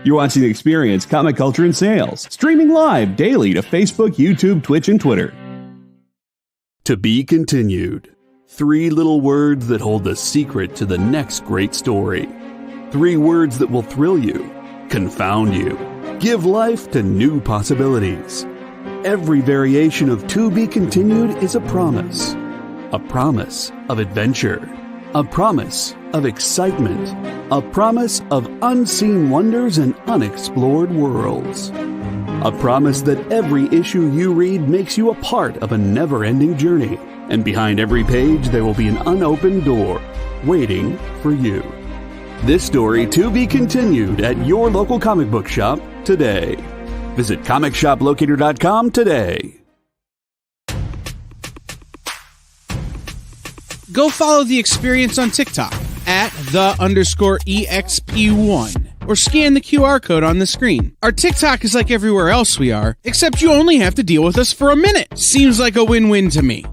You're watching Experience Comic Culture and Sales, streaming live daily to Facebook, YouTube, Twitch, and Twitter. To be continued. 3 little words that hold the secret to the next great story. 3 words that will thrill you, confound you, give life to new possibilities. Every variation of To Be Continued is a promise of adventure, a promise of excitement, a promise of unseen wonders and unexplored worlds. A promise that every issue you read makes you a part of a never-ending journey, and behind every page there will be an unopened door waiting for you. This story to be continued at your local comic book shop today. Visit comicshoplocator.com today. Go follow the Experience on TikTok at @the_EXP1 or scan the QR code on the screen. Our TikTok is like everywhere else we are, except you only have to deal with us for a minute. Seems like a win-win to me.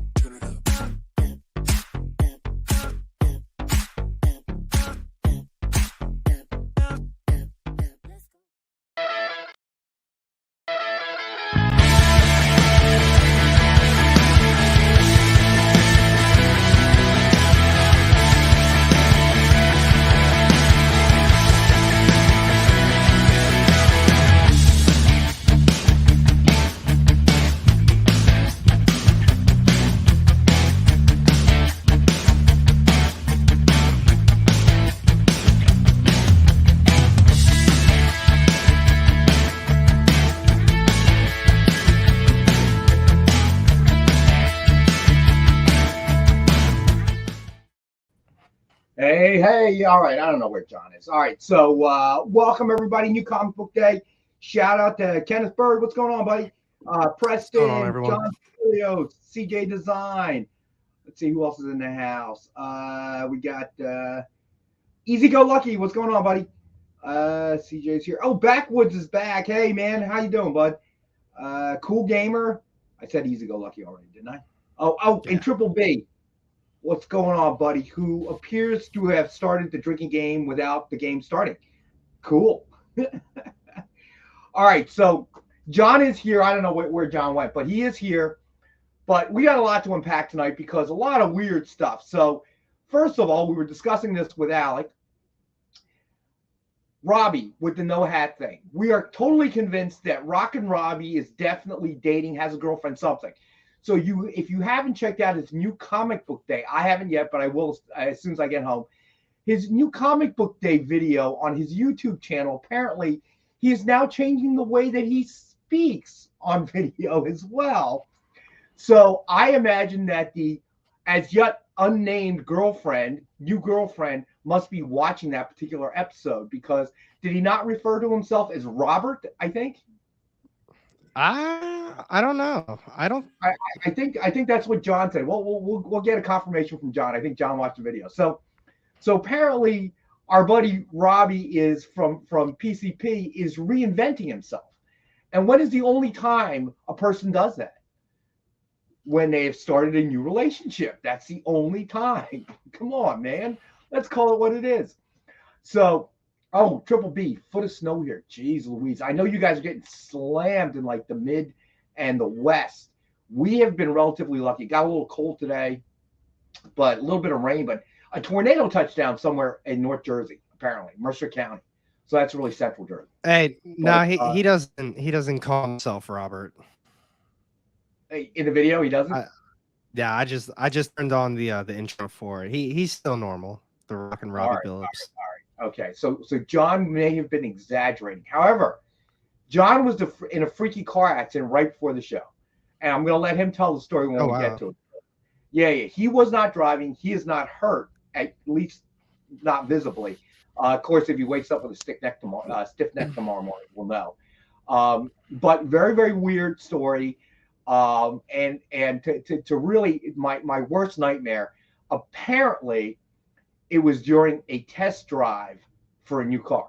Hey, all right. I don't know where John is. All right. So welcome, everybody. New Comic Book Day. Shout out to Kenneth Bird. What's going on, buddy? Preston, John Julio, CJ Design. Let's see who else is in the house. We got Easy Go Lucky. What's going on, buddy? CJ's here. Oh, Backwoods is back. Hey, man. How you doing, bud? Cool Gamer. I said Easy Go Lucky already, didn't I? Oh, yeah. And Triple B. What's going on, buddy? Who appears to have started the drinking game without the game starting. Cool. All right, so John is here. I don't know where John went, but he is here. But we got a lot to unpack tonight because a lot of weird stuff. So first of all, we were discussing this with Alec. Robbie with the no hat thing. We are totally convinced that Rockin' Robbie is definitely dating, has a girlfriend, something. So if you haven't checked out his new Comic Book Day, I haven't yet, but I will as soon as I get home. His new Comic Book Day video on his YouTube channel, apparently he is now changing the way that he speaks on video as well. So I imagine that the as yet unnamed new girlfriend, must be watching that particular episode because did he not refer to himself as Robert, I think? I don't know. I think that's what John said. Well, we'll get a confirmation from John. I think John watched the video. So apparently our buddy Robbie is from PCP is reinventing himself. And when is the only time a person does that? When they have started a new relationship. That's the only time. Come on, man. Let's call it what it is. So. Oh, Triple B, foot of snow here. Jeez Louise. I know you guys are getting slammed in like the mid and the west. We have been relatively lucky. Got a little cold today, but a little bit of rain, but a tornado touchdown somewhere in North Jersey, apparently, Mercer County. So that's really central Jersey. Hey, no, he doesn't call himself Robert. In the video, he doesn't? Yeah, I just turned on the intro for it. He's still normal. The Rockin' Robbie Billups. All right. Okay, so John may have been exaggerating. However, John was in a freaky car accident right before the show. And I'm going to let him tell the story when we get to it. Yeah. He was not driving. He is not hurt, at least not visibly. Of course, if he wakes up with a stiff neck tomorrow morning, we'll know. But very, very weird story. And to really, my worst nightmare, apparently, it was during a test drive for a new car.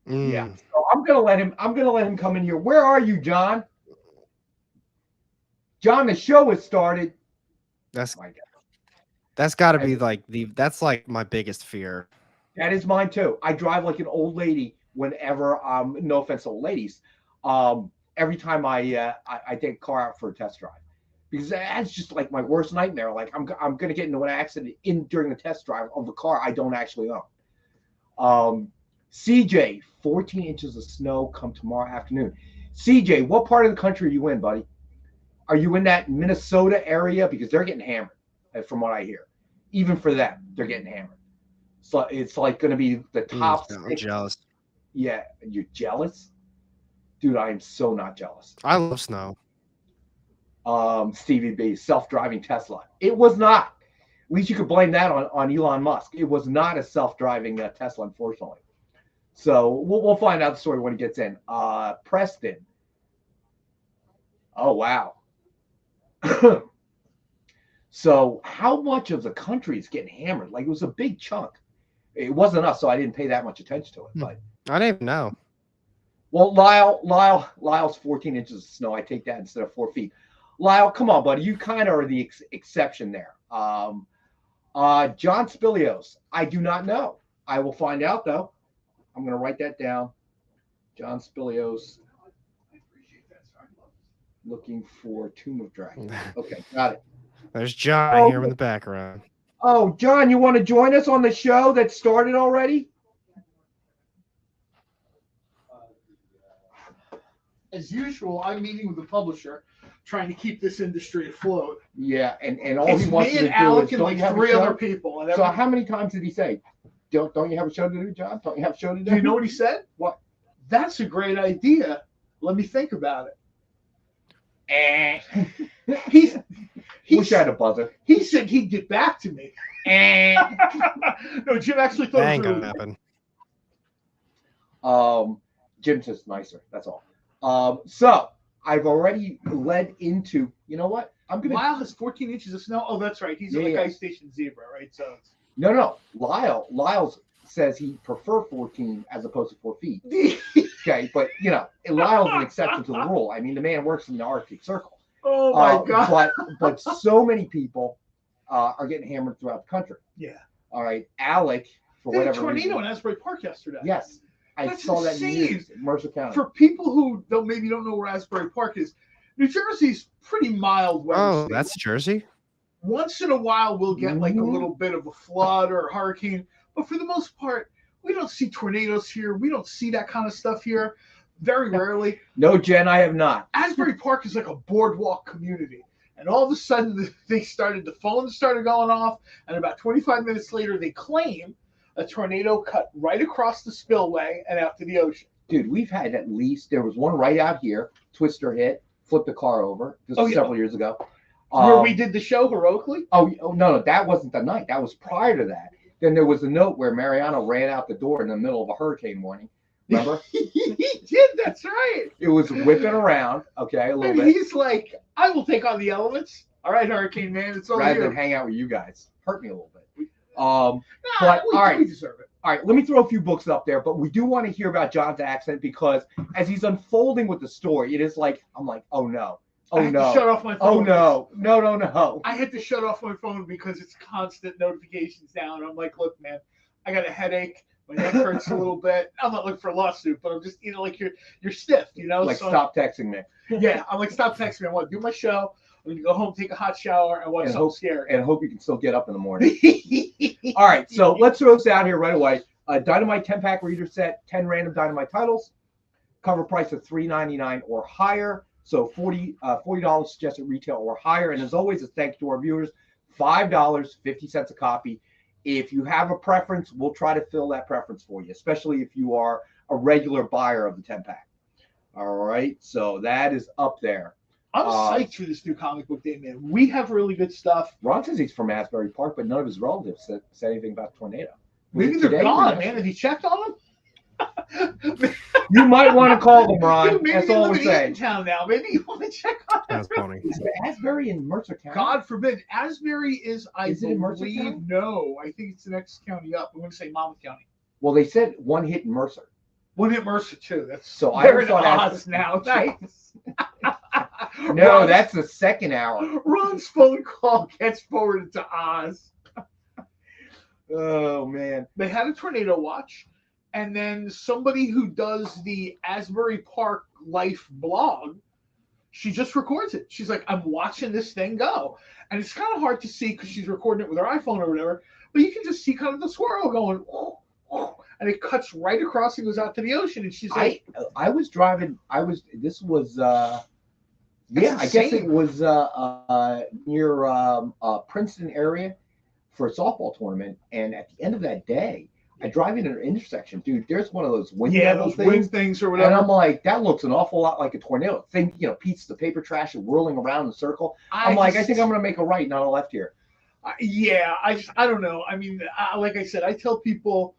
Yeah. So I'm gonna let him come in here. Where are you, John? John, the show has started. That's got to be like that's like my biggest fear. That is mine too. I drive like an old lady whenever no offense to ladies, every time I take a car out for a test drive, because that's just like my worst nightmare. Like I'm gonna get into an accident during the test drive of the car I don't actually own. CJ, 14 inches of snow come tomorrow afternoon. CJ, what part of the country are you in, buddy? Are you in that Minnesota area? Because they're getting hammered, from what I hear. Even for them, they're getting hammered. So it's like going to be the top. I'm jealous. Yeah, you're jealous? Dude, I am so not jealous. I love snow. Stevie B, self-driving Tesla. It was not. At least you could blame that on Elon Musk. It was not a self-driving Tesla, unfortunately. So we'll find out the story when it gets in. Preston. Oh, wow. So how much of the country is getting hammered? Like, it was a big chunk. It wasn't us, so I didn't pay that much attention to it. But I didn't even know. Well, Lyle's 14 inches of snow. I take that instead of 4 feet. Lyle, come on, buddy. You kind of are the exception there. John Spilios. I do not know. I will find out, though. I'm going to write that down. John Spilios. Looking for Tomb of Dragons. Okay, got it. There's John here in the background. Oh, John, you want to join us on the show that started already? As usual, I'm meeting with the publisher, trying to keep this industry afloat. Yeah, and all It's he wants me to and do Alec is and don't like you have a 3 show? other people. And So how many times did he say, don't you have a show to do, John? Don't you have a show to do? do you know what he said? What? That's a great idea. Let me think about it. He Wish I had a buzzer. He said he'd get back to me. No, Jim actually thought That it ain't was gonna really happen. Jim's just nicer. That's all. So I've already led into. You know what? I'm gonna. Lyle has 14 inches of snow. Oh, that's right. He's like Ice Station Zebra, right? So No. Lyle says he prefer 14 as opposed to 4 feet. Okay, but Lyle's an exception to the rule. I mean, the man works in the Arctic Circle. oh my god. But so many people are getting hammered throughout the country. Yeah. All right, Alec, for There was whatever a tornado reason. in Asbury Park yesterday. Yes, I That's saw that in the insane. news in Mercer County. For people who maybe don't know where Asbury Park is, New Jersey's pretty mild weather. Oh, state. that's Jersey? Once in a while we'll get like a Mhm. little bit of a flood or a hurricane, but for the most part, we don't see tornadoes here. We don't see that kind of stuff here. Very rarely. No, Jen, I have not. Asbury Park is like a boardwalk community. And all of a sudden the phones started going off, and about 25 minutes later they claim a tornado cut right across the spillway and out to the ocean. Dude, we've had at least, there was one right out here, Twister hit, flipped the car over just Oh, yeah. several years ago. Where we did the show heroically? Oh, no, that wasn't the night. That was prior to that. Then there was a note where Mariano ran out the door in the middle of a hurricane warning. Remember? He did, that's right. It was whipping around, okay, a little And bit, he's like, I will take on the elements. All right, Hurricane Man, it's all rather you. than hang out with you guys. Hurt me a little bit. Nah, But, we, all right. we deserve it. All right, let me throw a few books up there, but we do want to hear about John's accident because as he's unfolding with the story, it is like, I'm like, oh no. I Oh had to no. shut off my Oh phone. no. No. I had to shut off my phone because it's constant notifications down. I'm like, look, man, I got a headache. My neck hurts a little bit. I'm not looking for a lawsuit, but I'm just, like you're stiff, Like, So, stop texting me. Yeah, I'm like, stop texting me. I want to do my show. I'm gonna go home, take a hot shower, and watch And something hope- scary. And hope you can still get up in the morning. All right, so let's throw this out here right away. Dynamite 10-pack reader set, 10 random Dynamite titles. Cover price of $3.99 or higher. So $40 suggested retail or higher. And as always, as thanks to our viewers, $5.50 a copy. If you have a preference, we'll try to fill that preference for you, especially if you are a regular buyer of the 10-pack. All right, so that is up there. I'm psyched for this new comic book day, man. We have really good stuff. Ron says he's from Asbury Park, but none of his relatives said anything about the tornado. Maybe Was it they're today or gone, yesterday? man. Have you checked on them? You might want to call them, Ron. Dude, maybe That's they all live we're in saying. Eatontown now. Maybe you want to check on them. That's funny. Is it Asbury in Mercer County? God forbid. Asbury is, Is it in Mercer believe, County? no. I think it's the next county up. I'm going to say Monmouth County. Well, they said one hit in Mercer. One hit Mercer, too. That's So I they're in thought Oz now. Nice. No, that's the second hour. Ron's phone call gets forwarded to Oz. Oh, man. They had a tornado watch, And then somebody who does the Asbury Park Life blog, she just records it. She's like, I'm watching this thing go. And it's kind of hard to see because she's recording it with her iPhone or whatever, but you can just see kind of the swirl going, oh, oh, and it cuts right across and goes out to the ocean. And she's like, I was driving, this was, I guess it was near Princeton area for a softball tournament. And at the end of that day, I drive in an intersection, dude. There's one of those wind things or whatever. And I'm like, that looks an awful lot like a tornado. Thing, pieces of paper trash and whirling around in a circle. I think I'm gonna make a right, not a left here. I don't know. I mean, like I said, I tell people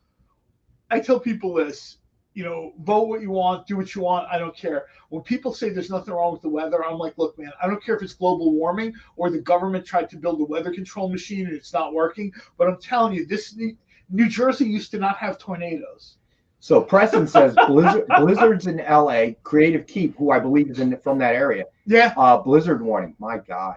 this. Vote what you want, do what you want. I don't care. When people say there's nothing wrong with the weather, I'm like, look, man, I don't care if it's global warming or the government tried to build a weather control machine and it's not working. But I'm telling you, New Jersey used to not have tornadoes. So Preston says blizzards in LA, Creative Keep, who I believe is from that area. Yeah. Blizzard warning. My God.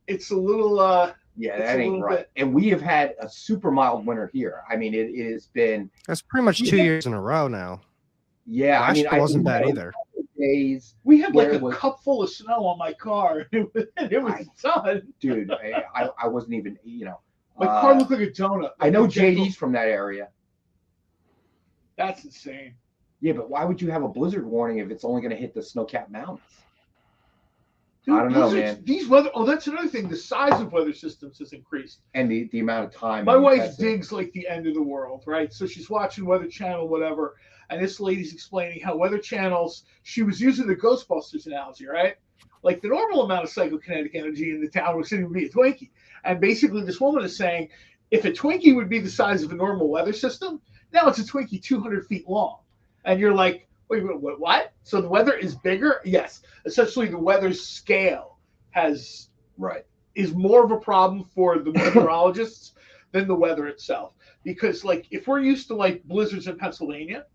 It's a little that ain't right. Bit. And we have had a super mild winter here. I mean, it has been. That's pretty much 2 years in a row now. Yeah, last year wasn't bad either. Days we had like a cup full of snow on my car. It was done. Dude, I wasn't even, My car looked like a donut. I know JD's from that area. That's insane. Yeah, but why would you have a blizzard warning if it's only going to hit the snow-capped mountains? Dude, I don't know, man. These weather. Oh, that's another thing. The size of weather systems has increased, and the amount of time. My wife digs like the end of the world, right? So she's watching Weather Channel, whatever, and this lady's explaining how Weather Channels. She was using the Ghostbusters analogy, right? Like the normal amount of psychokinetic energy in the town or city would be a Twinkie, and basically this woman is saying, if a Twinkie would be the size of a normal weather system, now it's a Twinkie 200 feet long, and you're like. Wait, what? So the weather is bigger? Yes. Essentially, the weather scale is more of a problem for the meteorologists than the weather itself. Because, like, if we're used to, like, blizzards in Pennsylvania,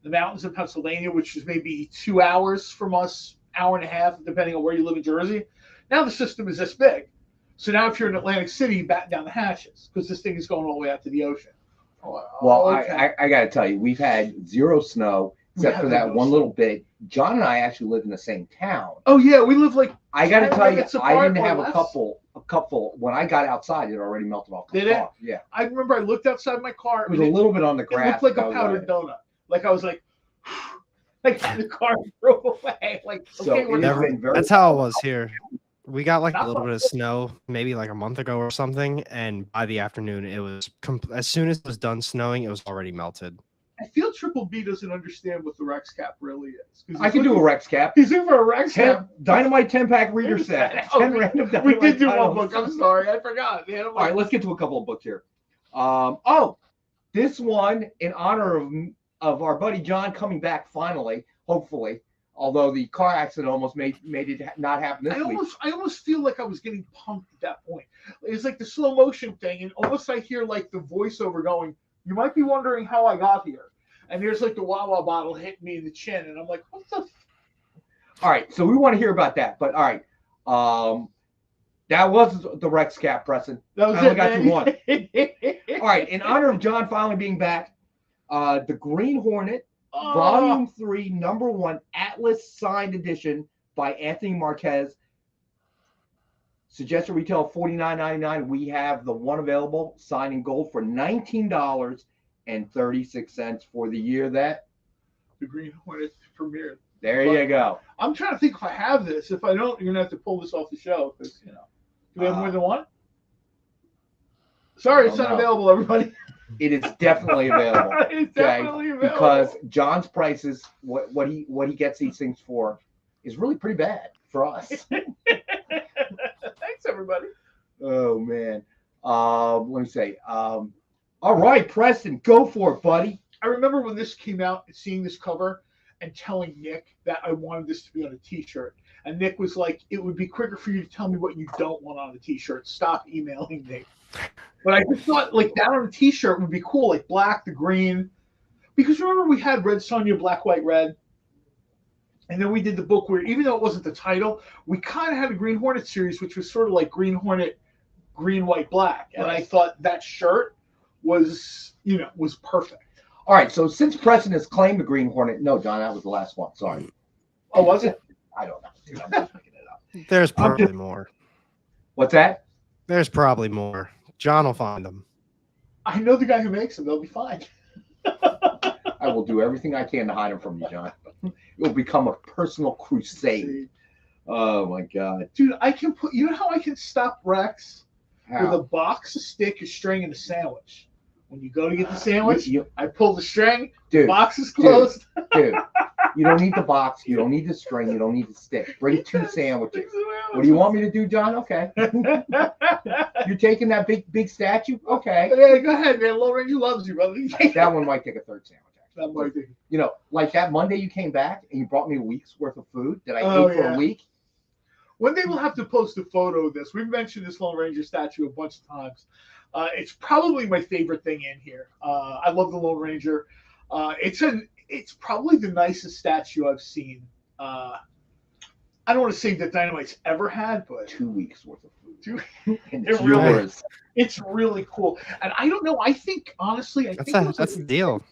the mountains in Pennsylvania, which is maybe 2 hours from us, hour and a half, depending on where you live in Jersey, now the system is this big. So now if you're in Atlantic City, you batten down the hatches because this thing is going all the way out to the ocean. Well, okay. I got to tell you, we've had zero snow. Except for that one little bit. John and I actually live in the same town. Oh yeah, we live like. I got to tell you, I didn't have a couple. When I got outside, it already melted off the car. Yeah. I remember I looked outside my car. It was a little bit on the grass. It looked like a powdered donut. Like I was like the car drove away. Like that's how it was here. We got like a little bit of snow, maybe like a month ago or something, and by the afternoon, it was as soon as it was done snowing, it was already melted. I feel Triple B doesn't understand what the Rex Cap really is. I can do a Rex Cap. He's in for a Rex Cap. Dynamite 10-pack reader set. 10 random Dynamite. We did do one book. I'm sorry. I forgot. All right, let's get to a couple of books here. This one in honor of our buddy John coming back finally, hopefully. Although the car accident almost made it not happen this week. I almost feel like I was getting pumped at that point. It's like the slow motion thing, and almost I hear like the voiceover going, you might be wondering how I got here. And there's like the Wawa bottle hitting me in the chin. And I'm like, what the? All right. So we want to hear about that. But all right. That was the Rex Cap, Preston. That was I only got you one. All right. In honor of John finally being back, the Green Hornet, Volume 3, number 1, Atlas signed edition by Anthony Marquez. Suggested retail of $49.99. We have the one available, signed in gold for $19.36 for the year that the Green Hornet premiered. There you go. I'm trying to think if I have this. If I don't, you're gonna have to pull this off the show because do we have more than one? Sorry, it's not available, everybody. It is definitely available. It's definitely available because John's prices, what he gets these things for, is really pretty bad for us. Thanks, everybody. Oh man. Let me say. All right, Preston, go for it, buddy. I remember when this came out, seeing this cover and telling Nick that I wanted this to be on a T-shirt, and Nick was like, "It would be quicker for you to tell me what you don't want on a T-shirt. Stop emailing me." But I just thought like that on a T-shirt would be cool, like black, the green, because remember we had Red Sonja, Black, White, Red. And then we did the book where, even though it wasn't the title, we kind of had a Green Hornet series, which was sort of like Green Hornet, Green, White, Black. And I thought that shirt was perfect. All right, so since Preston has claimed the Green Hornet, no, John, that was the last one. Sorry. Oh, was it? I don't know. Dude, I'm just making it up. There's probably more. What's that? There's probably more. John will find them. I know the guy who makes them. They'll be fine. I will do everything I can to hide them from you, John. It will become a personal crusade. Oh my God, dude! I can put. You know how I can stop Rex how? with a box, a stick, a string, and a sandwich. When you go to get the sandwich, I pull the string. Dude, the box is closed. Dude, you don't need the box. You don't need the string. You don't need the stick. Bring 2 sandwiches. What do you want me to do, John? Okay. You're taking that big statue? Okay. Yeah, go ahead, man. Lone Ranger loves you, brother. That one might take a 3rd sandwich. That might be. You know, like that Monday you came back and you brought me a week's worth of food that I ate for a week. One day we'll have to post a photo of this. We've mentioned this Lone Ranger statue a bunch of times. It's probably my favorite thing in here. I love the Lone Ranger. It's probably the nicest statue I've seen. I don't want to say that Dynamite's ever had, but 2 weeks worth of food. It's really cool. And I don't know. I think honestly, That's the deal.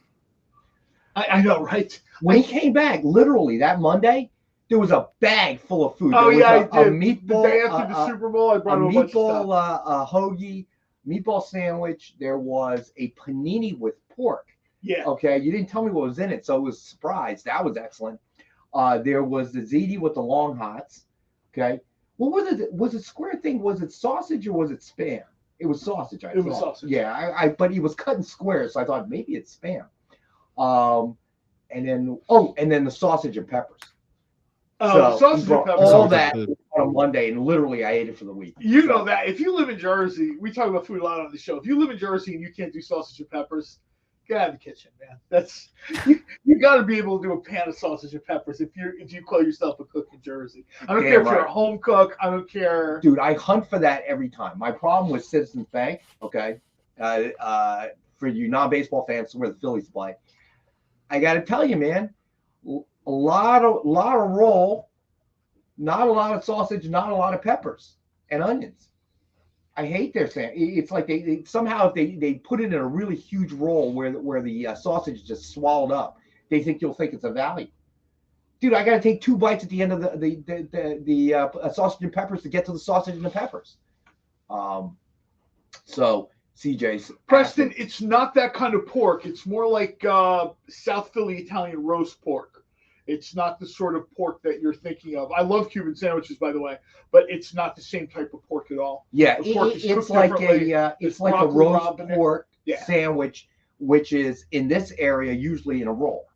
I know, right? When he came back, literally that Monday, there was a bag full of food. Oh, there was I did. A meatball. The day after the Super Bowl, I brought a him a bunch of meatball hoagie, meatball sandwich. There was a panini with pork. Yeah. Okay. You didn't tell me what was in it, so it was a surprise. That was excellent. There was the ziti with the long hots. Okay. What was it? Was it square thing? Was it sausage or was it Spam? It was sausage. It was sausage. Yeah. But he was cut in squares, so I thought maybe it's Spam. And then the sausage and peppers. Oh, so sausage and peppers. All that on a Monday, and literally I ate it for the week. You know that if you live in Jersey, we talk about food a lot on the show. If you live in Jersey and you can't do sausage and peppers, get out of the kitchen, man. That's you got to be able to do a pan of sausage and peppers if you call yourself a cook in Jersey. I don't care if you're a home cook. I don't care. Dude, I hunt for that every time. My problem with Citizens Bank, okay, for you non-baseball fans, where the Phillies play, I got to tell you, man, a lot of roll, not a lot of sausage, not a lot of peppers and onions. I hate their sandwich. It's like they somehow they put it in a really huge roll where the sausage is just swallowed up. They think you'll think it's a value. Dude, I got to take 2 bites at the end of the sausage and peppers to get to the sausage and the peppers. So CJ's Preston, it's not that kind of pork. It's more like South Philly Italian roast pork. It's not the sort of pork that you're thinking of. I love Cuban sandwiches, by the way, but it's not the same type of pork at all. Yeah, it's like a roast pork sandwich, which is in this area usually in a roll.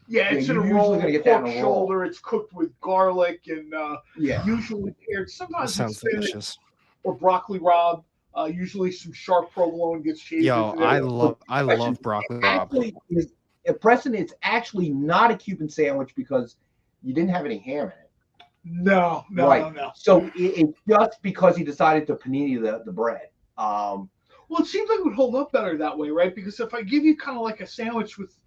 Yeah, it's in a roll. Pork shoulder. It's cooked with garlic and usually paired. Sometimes sounds delicious. Or broccoli rabe. Usually some sharp provolone gets shaved. Yo, I love broccoli rabe. Preston, it's actually not a Cuban sandwich because you didn't have any ham in it. No. So it's just because he decided to panini the bread. Well, it seems like it would hold up better that way, right? Because if I give you kind of like a sandwich with,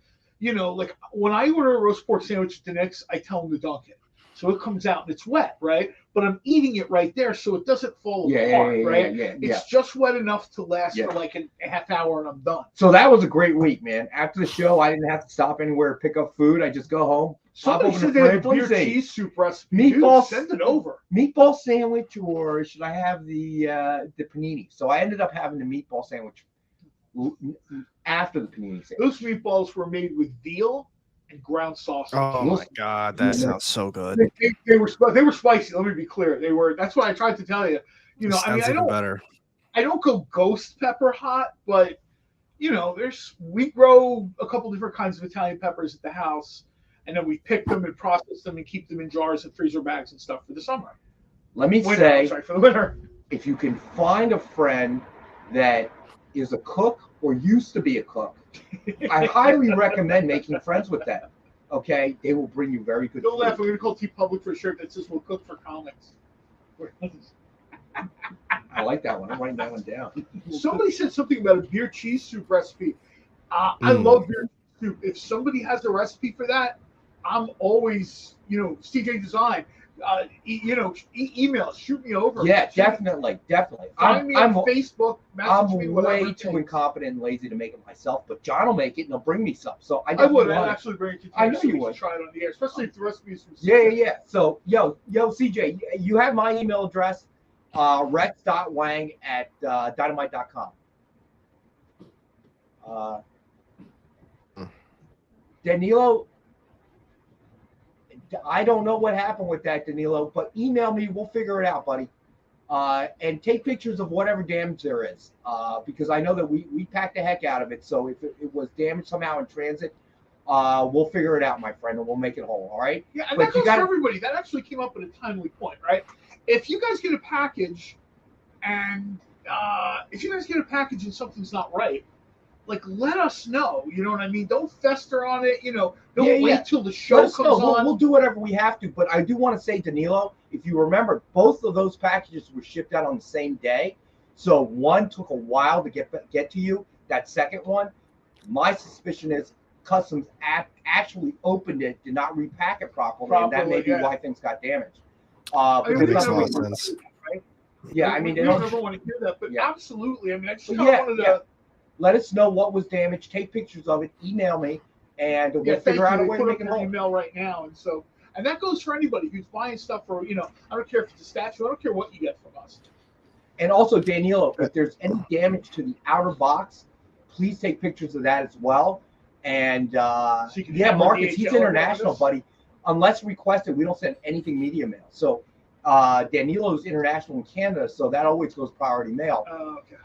like when I order a roast pork sandwich at the Knicks, I tell them to dunk it. So it comes out and it's wet, right? But I'm eating it right there, so it doesn't fall apart, right? It's just wet enough to last for like a half hour and I'm done. So that was a great week, man. After the show, I didn't have to stop anywhere to pick up food. I just go home. Somebody said they have beer cheese soup recipe. Meatball, send it over. Meatball sandwich, or should I have the panini? So I ended up having the meatball sandwich after the panini sandwich. Those meatballs were made with veal and ground sausage. Oh my God, that sounds so good. They were spicy. Let me be clear. They were. That's why I tried to tell you. I don't go ghost pepper hot, but we grow a couple different kinds of Italian peppers at the house, and then we pick them and process them and keep them in jars and freezer bags and stuff for the summer. Let me say, for the winter, if you can find a friend that is a cook or used to be a cook, I highly recommend making friends with them. Okay, they will bring you very good. Don't laugh. I'm going to call T-Public for a shirt that says "We'll cook for comics." I like that one. I'm writing that one down. Somebody said something about a beer cheese soup recipe. I love beer cheese soup. If somebody has a recipe for that, I'm always, CJ Design. email, shoot me over. Yeah, definitely. Find me on Facebook. I'm me, way too incompetent and lazy to make it myself, but John will make it and he'll bring me some. So I would. I'd actually bring it to you. I know you would. Try it on the air, especially if the recipe is from CJ. Yeah. So, yo, CJ, you have my email address, rex.wang@dynamite.com. Danilo, I don't know what happened with that, Danilo, but email me. We'll figure it out, buddy. And take pictures of whatever damage there is, because I know that we packed the heck out of it. So if it was damaged somehow in transit, we'll figure it out, my friend, and we'll make it whole. All right? Yeah, and that goes for everybody. That actually came up at a timely point, right? If you guys get a package and something's not right, like, let us know. You know what I mean? Don't fester on it. Don't wait till the show comes on. We'll do whatever we have to. But I do want to say, Danilo, if you remember, both of those packages were shipped out on the same day. So one took a while to get to you. That second one, my suspicion is Customs actually opened it, did not repack it properly, and that may be why things got damaged. That makes a lot of sense. Right? Yeah, I mean, we don't ever want to hear that, but absolutely. I mean, I just wanted to. Let us know what was damaged. Take pictures of it. Email me, and we'll figure out a way to make it whole. Email right now, and that goes for anybody who's buying stuff for I don't care if it's a statue. I don't care what you get from us. And also, Danilo, if there's any damage to the outer box, please take pictures of that as well. And Marcus, he's international, buddy. Unless requested, we don't send anything media mail. So Danilo's international in Canada, so that always goes priority mail. Okay.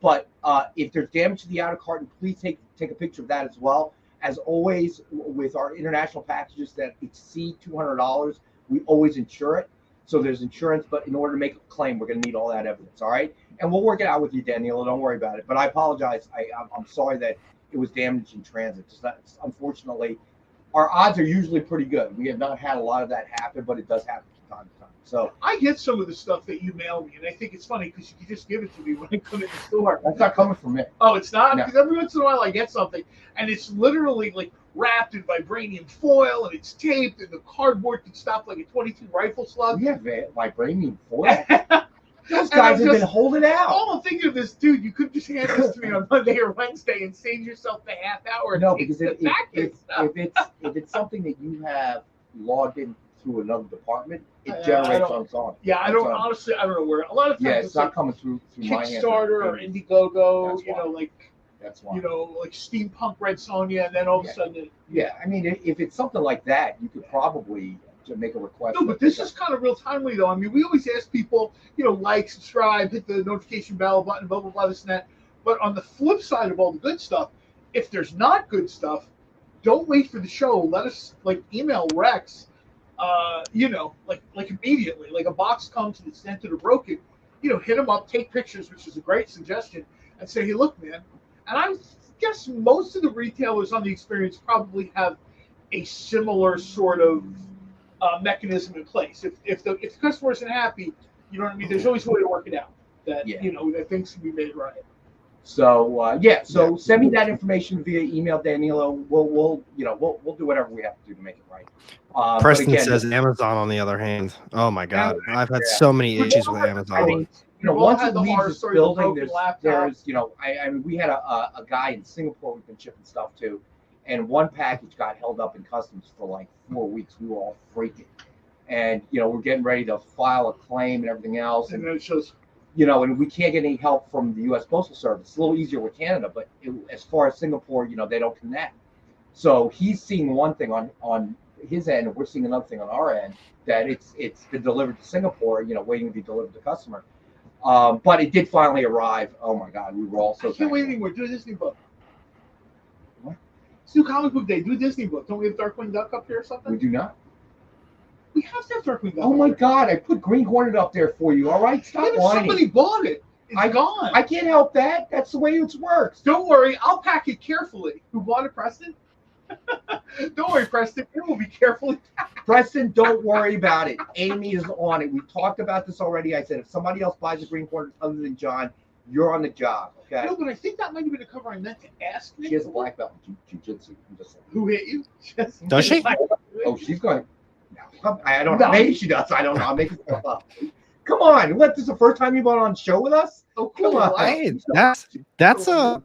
But if there's damage to the outer carton, please take a picture of that as well. As always, with our international packages that exceed $200, we always insure it. So there's insurance, but in order to make a claim, we're going to need all that evidence, all right? And we'll work it out with you, Danilo. Don't worry about it. But I apologize. I'm sorry that it was damaged in transit. Unfortunately, our odds are usually pretty good. We have not had a lot of that happen, but it does happen from time to time. So I get some of the stuff that you mail me, and I think it's funny because you can just give it to me when I come in the store. That's not coming from me. Oh, it's not? No. Because every once in a while I get something, and it's literally like wrapped in vibranium foil, and it's taped, and the cardboard can stop like a .22 rifle slug. We have vibranium foil. Those guys have been holding out. All I'm thinking of this, dude, you could just hand this to me on Monday or Wednesday and save yourself the half hour. No, because if it's something that you have logged in through another department, it generates on its own. Yeah, honestly, I don't know where. A lot of times it's not coming through my hands. Kickstarter or Indiegogo, that's why. Like Steampunk Red Sonja, and then all of a sudden. I mean, if it's something like that, you could probably make a request. No, but this is kind of real timely, though. I mean, we always ask people, like, subscribe, hit the notification bell button, blah, blah, blah, this and that. But on the flip side of all the good stuff, if there's not good stuff, don't wait for the show. Let us, email Rex, immediately. Like, a box comes and it's dented or broken, hit him up, take pictures, which is a great suggestion, and say, hey, look, man. And I guess most of the retailers on the experience probably have a similar sort of mechanism in place. If the customer isn't happy, you know what I mean. There's always a way to work it out. That that things can be made right. So send me that information via email, Danilo. We'll do whatever we have to do to make it right. Preston says Amazon, on the other hand. Oh my God, I've had so many issues with Amazon. I mean, once it leaves this building, there's we had a guy in Singapore we've been shipping stuff to. And one package got held up in customs for like 4 weeks. We were all freaking. And, we're getting ready to file a claim and everything else. And then it shows, and we can't get any help from the U.S. Postal Service. It's a little easier with Canada, but as far as Singapore, they don't connect. So he's seeing one thing on his end, and we're seeing another thing on our end, that it's been delivered to Singapore, waiting to be delivered to the customer. But it did finally arrive. Oh, my God. We were all so I can't wait anymore. Do a Disney book. Let's do Comic Book Day. Do a Disney book. Don't we have Darkwing Duck up here or something? We do not. We have to have Darkwing Duck. Oh my God! I put Green Hornet up there for you. All right, stop whining. Somebody bought it. It's gone. I can't help that. That's the way it works. Don't worry. I'll pack it carefully. Who bought it, Preston? Don't worry, Preston. It will be carefully packed. Preston, don't worry about it. Amy is on it. We talked about this already. I said if somebody else buys a Green Hornet other than John, you're on the job. Okay. No, but I think that might have been a cover I meant to ask. She has a black belt in jiu-jitsu. Who hit you? Does she? Oh, she's going. No, I don't know. Maybe she does. I don't know. I'm making stuff up. Come on, what? This is the first time you've been on the show with us? Oh, cool. Come on. Hey, that's a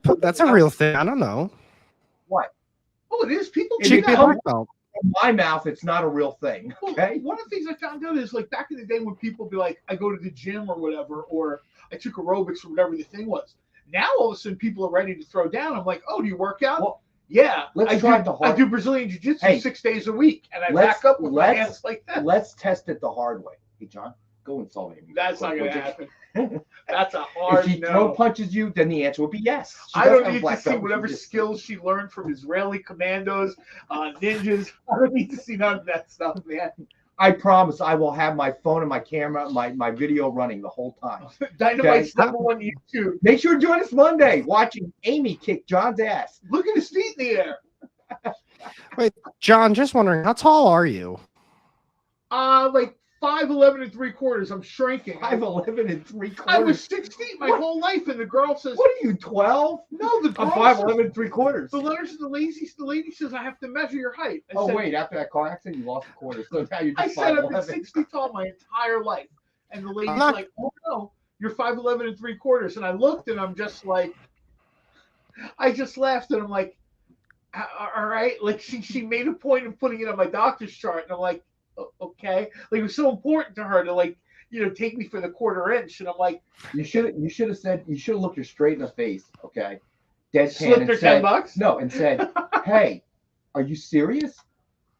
real thing. I don't know. What? Oh, it is. People If do it that. comes from my mouth, it's not a real thing. Okay. One of the things I found out is like back in the day when people be like, I go to the gym or whatever, or I took aerobics or whatever the thing was. Now all of a sudden people are ready to throw down. I'm like, oh, do you work out? Well, yeah. I do Brazilian Jiu-Jitsu 6 days a week, and I back up with my hands like that. Let's test it the hard way. Hey, John, go insult Amy. That's not going to happen. That's a hard If she throw punches you, then the answer would be yes. I don't need to see whatever skills she learned from Israeli commandos, ninjas. I don't need to see none of that stuff, man. I promise I will have my phone and my camera, my video running the whole time. Dynamite's #1 YouTube. Make sure to join us Monday watching Amy kick John's ass. Look at his feet in the air. Wait, John, just wondering, how tall are you? Like 5'11 3/4. I'm shrinking. 5'11 3/4. I was 6 feet my whole life, and the girl says, "What are you, 12?" No, the girl I'm 5'11 3/4. The lady says I have to measure your height. I said, wait, after that car accident, you lost a quarter. So now you're just I said I've been 6 feet tall my entire life, and the lady's like, "Oh no, you're 5'11 3/4." And I looked, and I'm just like, I just laughed, and I'm like, all right. Like she made a point of putting it on my doctor's chart, and I'm like, okay. Like it was so important to her to take me for the 1/4 inch, and I'm like, you should have looked her straight in the face, okay? Deadpan, slipped her $10. No, and said, "Hey, are you serious?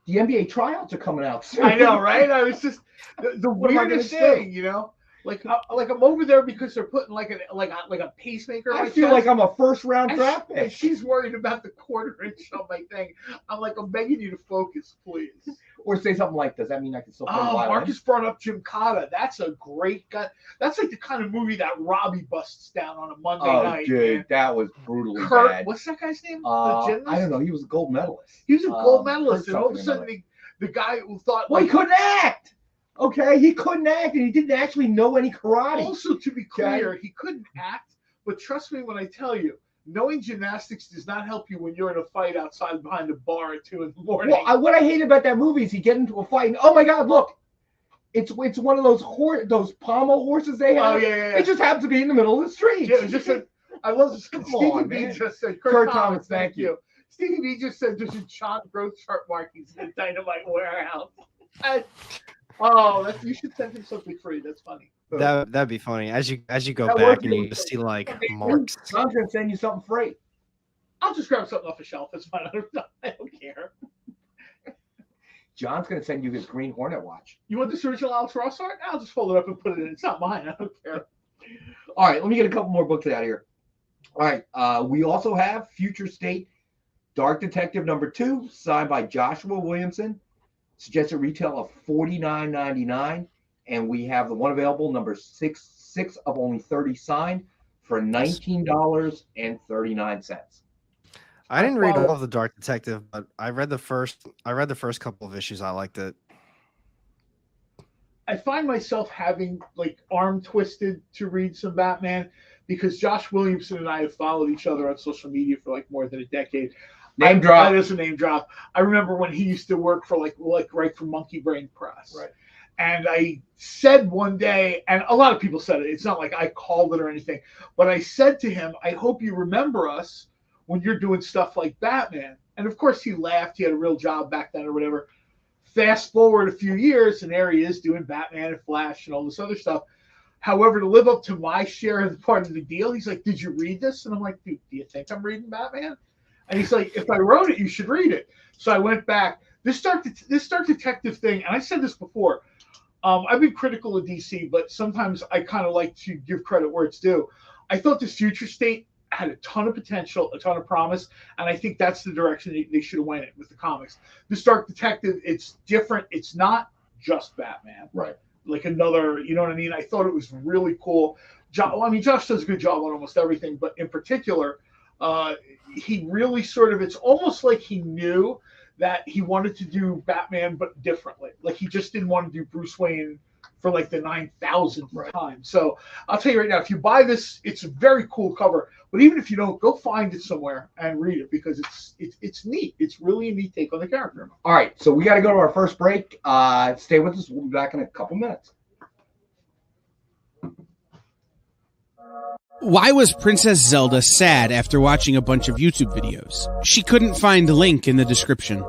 The NBA tryouts are coming out soon." I know, right? I was just the weirdest thing, Like I'm over there because they're putting like a pacemaker. I feel like I'm a first-round draft pick. And she's worried about the 1/4 inch on my thing. I'm like, I'm begging you to focus, please. Or say something like, "Does that mean I can still play violin?" Marcus brought up Jim Cotta. That's a great guy. That's like the kind of movie that Robbie busts down on a Monday night. Oh, dude, man. that was brutally Kurt, bad. what's that guy's name? I don't know. He was a gold medalist. He was a gold medalist, and all of a sudden the guy who thought, he couldn't act. Okay, he couldn't act, and he didn't actually know any karate. Also, to be clear, he couldn't act, but trust me when I tell you, knowing gymnastics does not help you when you're in a fight outside behind a bar at 2 a.m. Well, what I hate about that movie is he get into a fight, and oh my God, look, it's one of those pommel horses they have. Oh yeah. It just happens to be in the middle of the street. Yeah, it was just I love this. Stevie B just said, Kurt Thomas, thank you. Stevie B just said there's a John growth chart markings in the Dynamite warehouse. You should send him something free. That's funny. That'd be funny. As you go back and you just see like marks. I'm gonna send you something free. I'll just grab something off the shelf. It's fine. I don't care. John's gonna send you his Green Hornet watch. You want this original Alex Ross art? I'll just fold it up and put it in. It's not mine. I don't care. All right, let me get a couple more books out of here. All right, we also have Future State Dark Detective #2, signed by Joshua Williamson. Suggested retail of $49.99, and we have the one available, number 6 of only 30 signed, for $19.39. I didn't read all of the Dark Detective, but I read the first couple of issues. I liked it. I find myself having like arm twisted to read some Batman because Josh Williamson and I have followed each other on social media for like more than a decade. Name drop. That is a name drop. I remember when he used to work for like right for Monkey Brain Press. Right. And I said one day, and a lot of people said it, it's not like I called it or anything, but I said to him, I hope you remember us when you're doing stuff like Batman. And of course he laughed. He had a real job back then or whatever. Fast forward a few years, and there he is doing Batman and Flash and all this other stuff. However, to live up to my share of the part of the deal, he's like, did you read this? And I'm like, dude, do you think I'm reading Batman? And he's like, if I wrote it, you should read it. So I went back. This Dark Detective thing, and I said this before, I've been critical of DC, but sometimes I kind of like to give credit where it's due. I thought this Future State had a ton of potential, a ton of promise, and I think that's the direction they should have went in with the comics. This Dark Detective, it's different. It's not just Batman. Right. Like another, you know what I mean? I thought it was really cool. Josh does a good job on almost everything, but in particular, he really it's almost like he knew that he wanted to do Batman, but differently. Like he just didn't want to do Bruce Wayne for like the 9,000th time. So I'll tell you right now, if you buy this, it's a very cool cover. But even if you don't, go find it somewhere and read it because it's neat. It's really a neat take on the character. All right, so we got to go to our first break. Stay with us. We'll be back in a couple minutes. Why was Princess Zelda sad after watching a bunch of YouTube videos? She couldn't find a link in the description.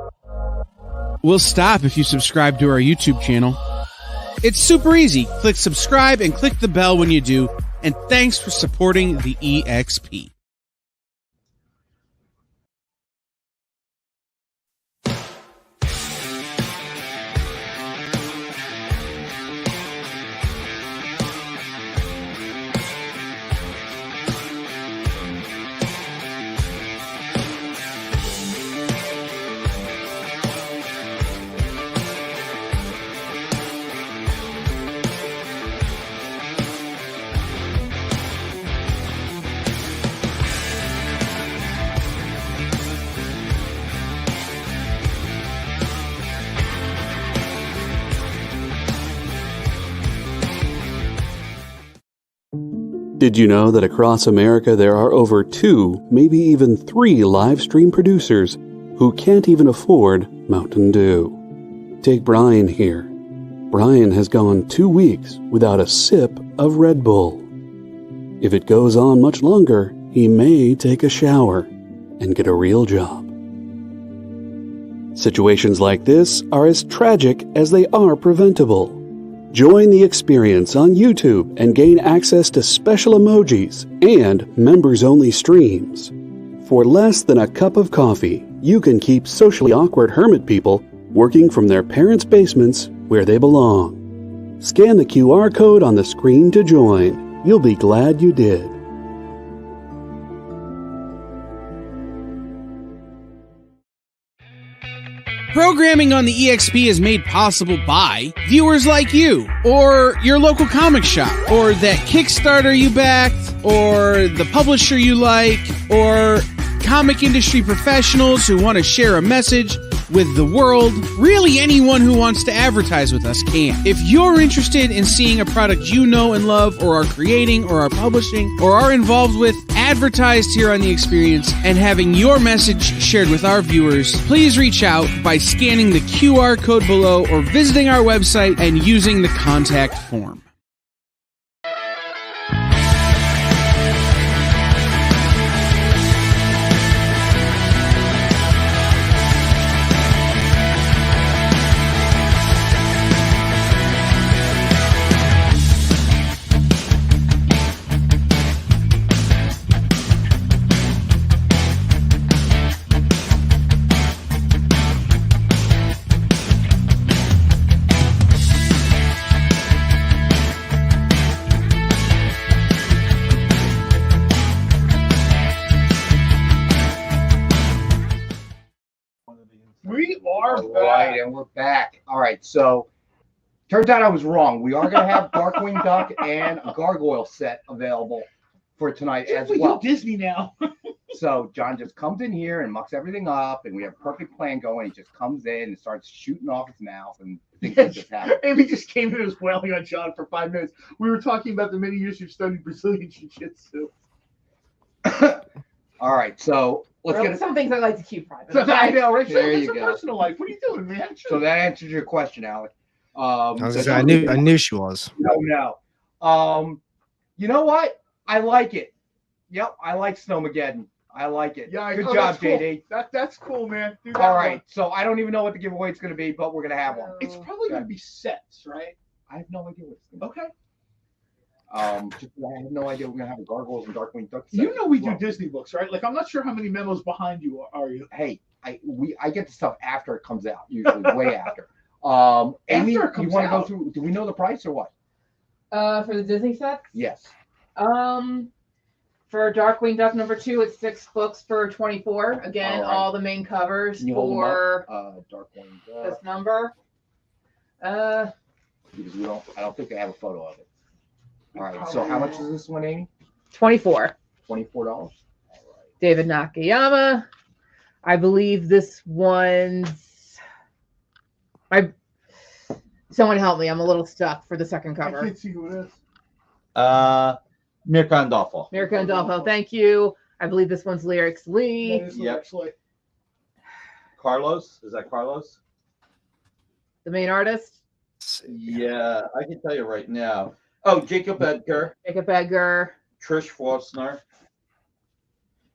We'll stop if you subscribe to our YouTube channel. It's super easy. Click subscribe and click the bell when you do. And thanks for supporting the EXP. Did you know that across America there are over 2, maybe even 3 live stream producers who can't even afford Mountain Dew? Take Brian here. Brian has gone 2 weeks without a sip of Red Bull. If it goes on much longer, he may take a shower and get a real job. Situations like this are as tragic as they are preventable. Join the experience on YouTube and gain access to special emojis and members-only streams. For less than a cup of coffee, you can keep socially awkward hermit people working from their parents' basements where they belong. Scan the QR code on the screen to join. You'll be glad you did. Programming on the EXP is made possible by viewers like you, or your local comic shop, or that Kickstarter you backed, or the publisher you like, or comic industry professionals who want to share a message with the world. Really, anyone who wants to advertise with us can. If you're interested in seeing a product you know and love, or are creating, or are publishing, or are involved with, advertised here on The Experience, and having your message shared with our viewers, please reach out by scanning the QR code below or visiting our website and using the contact form. We are All right, back. and we're back. All right, so turns out I was wrong. We are going to have Darkwing Duck and a Gargoyle set available for tonight as We well. do Disney now. So John just comes in here and mucks everything up, and we have a perfect plan going. He just comes in and starts shooting off his mouth, and things like just happen. Amy just came in and was wailing on John for 5 minutes. We were talking about the many years you've studied Brazilian Jiu-Jitsu. All right, so let's get it. Some things I like to keep private. So I know, right? There It's you a go. personal life. What are you doing, man? So that answers your question, Alec. I was so gonna say, I knew she was. No. You know what? I like it. Yep, I like Snowmageddon. I like it. Yeah, Good oh, job, that's cool. JD. That's cool, man. Do that All one. right, so I don't even know what the giveaway is going to be, but we're going to have one. It's probably going to be sets, right? I have no idea what it's going to Okay. be. I have no idea we're going to have a Gargoyles and Darkwing Duck set You know we as do well. Disney books, right? Like, I'm not sure how many memos behind you are you? Hey, I get the stuff after it comes out, usually way after. Amy, After it you comes want to go out? through? Do we know the price or what? For the Disney sets? Yes. For Darkwing Duck #2, it's 6 books for $24. Again, All right. all the main covers Can you hold them for up? Darkwing Duck. this number. Because I don't think I have a photo of it. All right. So how much is this one, Amy? $24. $24. All right. David Nakayama. I believe this one's Someone help me. I'm a little stuck for the second I cover. can't see who it is. Mirka Andolfo. Mirka Andolfo. Thank you. I believe this one's Lyrics Lee. That is Yep. actually. Carlos, is that Carlos? The main artist. Yeah, I can tell you right now. Oh, Jacob Edgar, Jacob Edgar. Trish Forstner,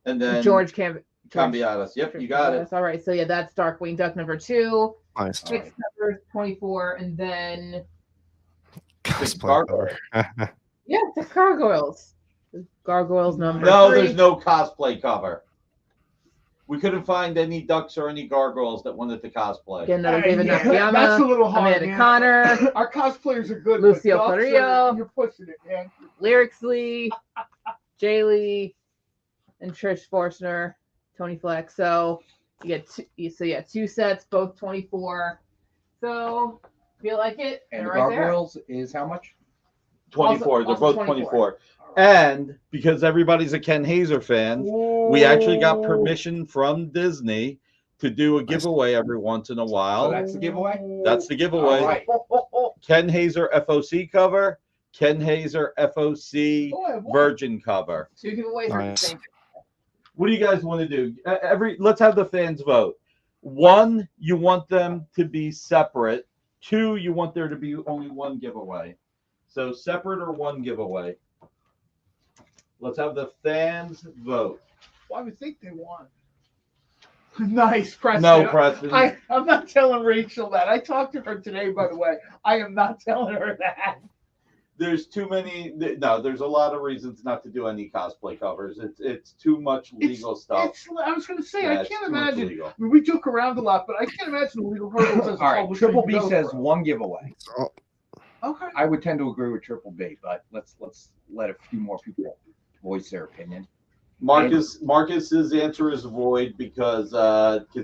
and then George Cambiadas. Yep, you got it. All right. So yeah, that's Darkwing Duck number 2. Nice. 6 covers, 24, and then Cosplay cover. yeah, 6 gargoyles. Gargoyles number No, 3. there's no cosplay cover. We couldn't find any ducks or any gargoyles that wanted to cosplay. Again, another David Yeah, Nakayama. that's a little hard, Amanda man. Connor. Our cosplayers are good. Lucio but ducks Carrillo. you're pushing it, man. Lyrics Lee, Jay Lee, and Trish Forstner, Tony Fleck. So you get 2 sets, both 24. So feel like it. And the They're right there. gargoyles is how much? 24. Also They're both 24. 24. And because everybody's a Ken Hazer fan, we actually got permission from Disney to do a giveaway every once in a while. So that's the giveaway? That's the giveaway. All right. Ken Hazer FOC cover, Ken Hazer FOC Boy, what? Virgin cover. 2 giveaways are the Nice. same. What do you guys want to do? Let's have the fans vote. 1, you want them to be separate. 2, you want there to be only 1 giveaway. So separate or 1 giveaway. Let's have the fans vote. Well, I would think they won. Nice, Preston. No, Preston. I'm not telling Rachel that. I talked to her today, by the way. I am not telling her that. There's too many. No, there's a lot of reasons not to do any cosplay covers. It's too much legal stuff. I was going to say, Yeah, I it's can't too much imagine. legal. I mean, we joke around a lot, but I can't imagine the legal hurdles as a All right. publisher Triple you B go says through. 1 giveaway. Okay. I would tend to agree with Triple B, but let's let a few more people voice their opinion. Marcus's answer is void because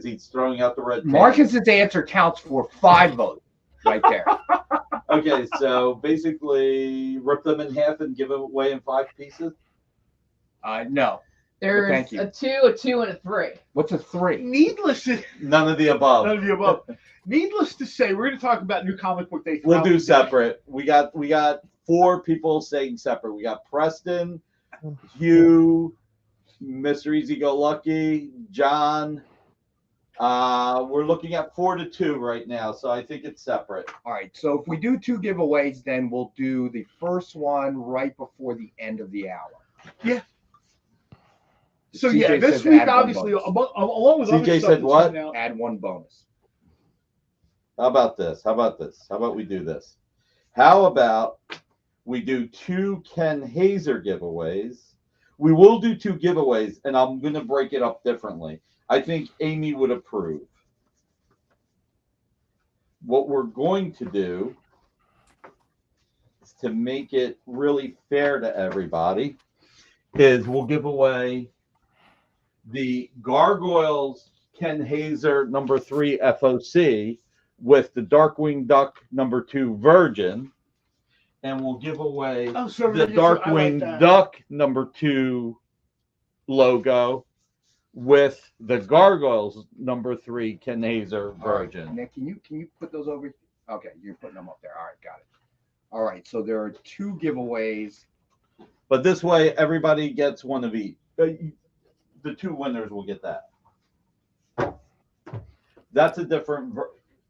he's throwing out the red. Marcus's answer counts for 5 votes right there. Okay, so basically rip them in half and give it away in 5 pieces. No. There's Thank you. a 2, and a 3. What's a 3? Needless to, None of the above. none of the above. Needless to say, we're going to talk about New Comic Book Day. We'll throughout do the day. separate. We got 4 people saying separate. We got Preston, Hugh, Mr. Easy Go Lucky, John. We're looking at 4 to 2 right now, so I think it's separate. All right. So if we do 2 giveaways, then we'll do the first one right before the end of the hour. Yeah. CJ So yeah, this says week add 1 obviously, bonus. along with other CJ stuff said that's what? coming out- Add 1 bonus. How about this? How about we do this? How about we do 2 Ken Hazer giveaways? We will do 2 giveaways, and I'm going to break it up differently. I think Amy would approve. What we're going to do is to make it really fair to everybody is we'll give away the Gargoyles Ken Hazer number 3 FOC with the Darkwing Duck number 2 Virgin, and we'll give away Oh, so the really, I like Darkwing that. Duck number 2 logo with the Gargoyles number 3 Ken Hazer Virgin. All right, Nick, can you put those over? Okay, you're putting them up there. All right, got it. All right, so there are 2 giveaways. But this way, everybody gets one of each. The 2 winners will get that. That's a different.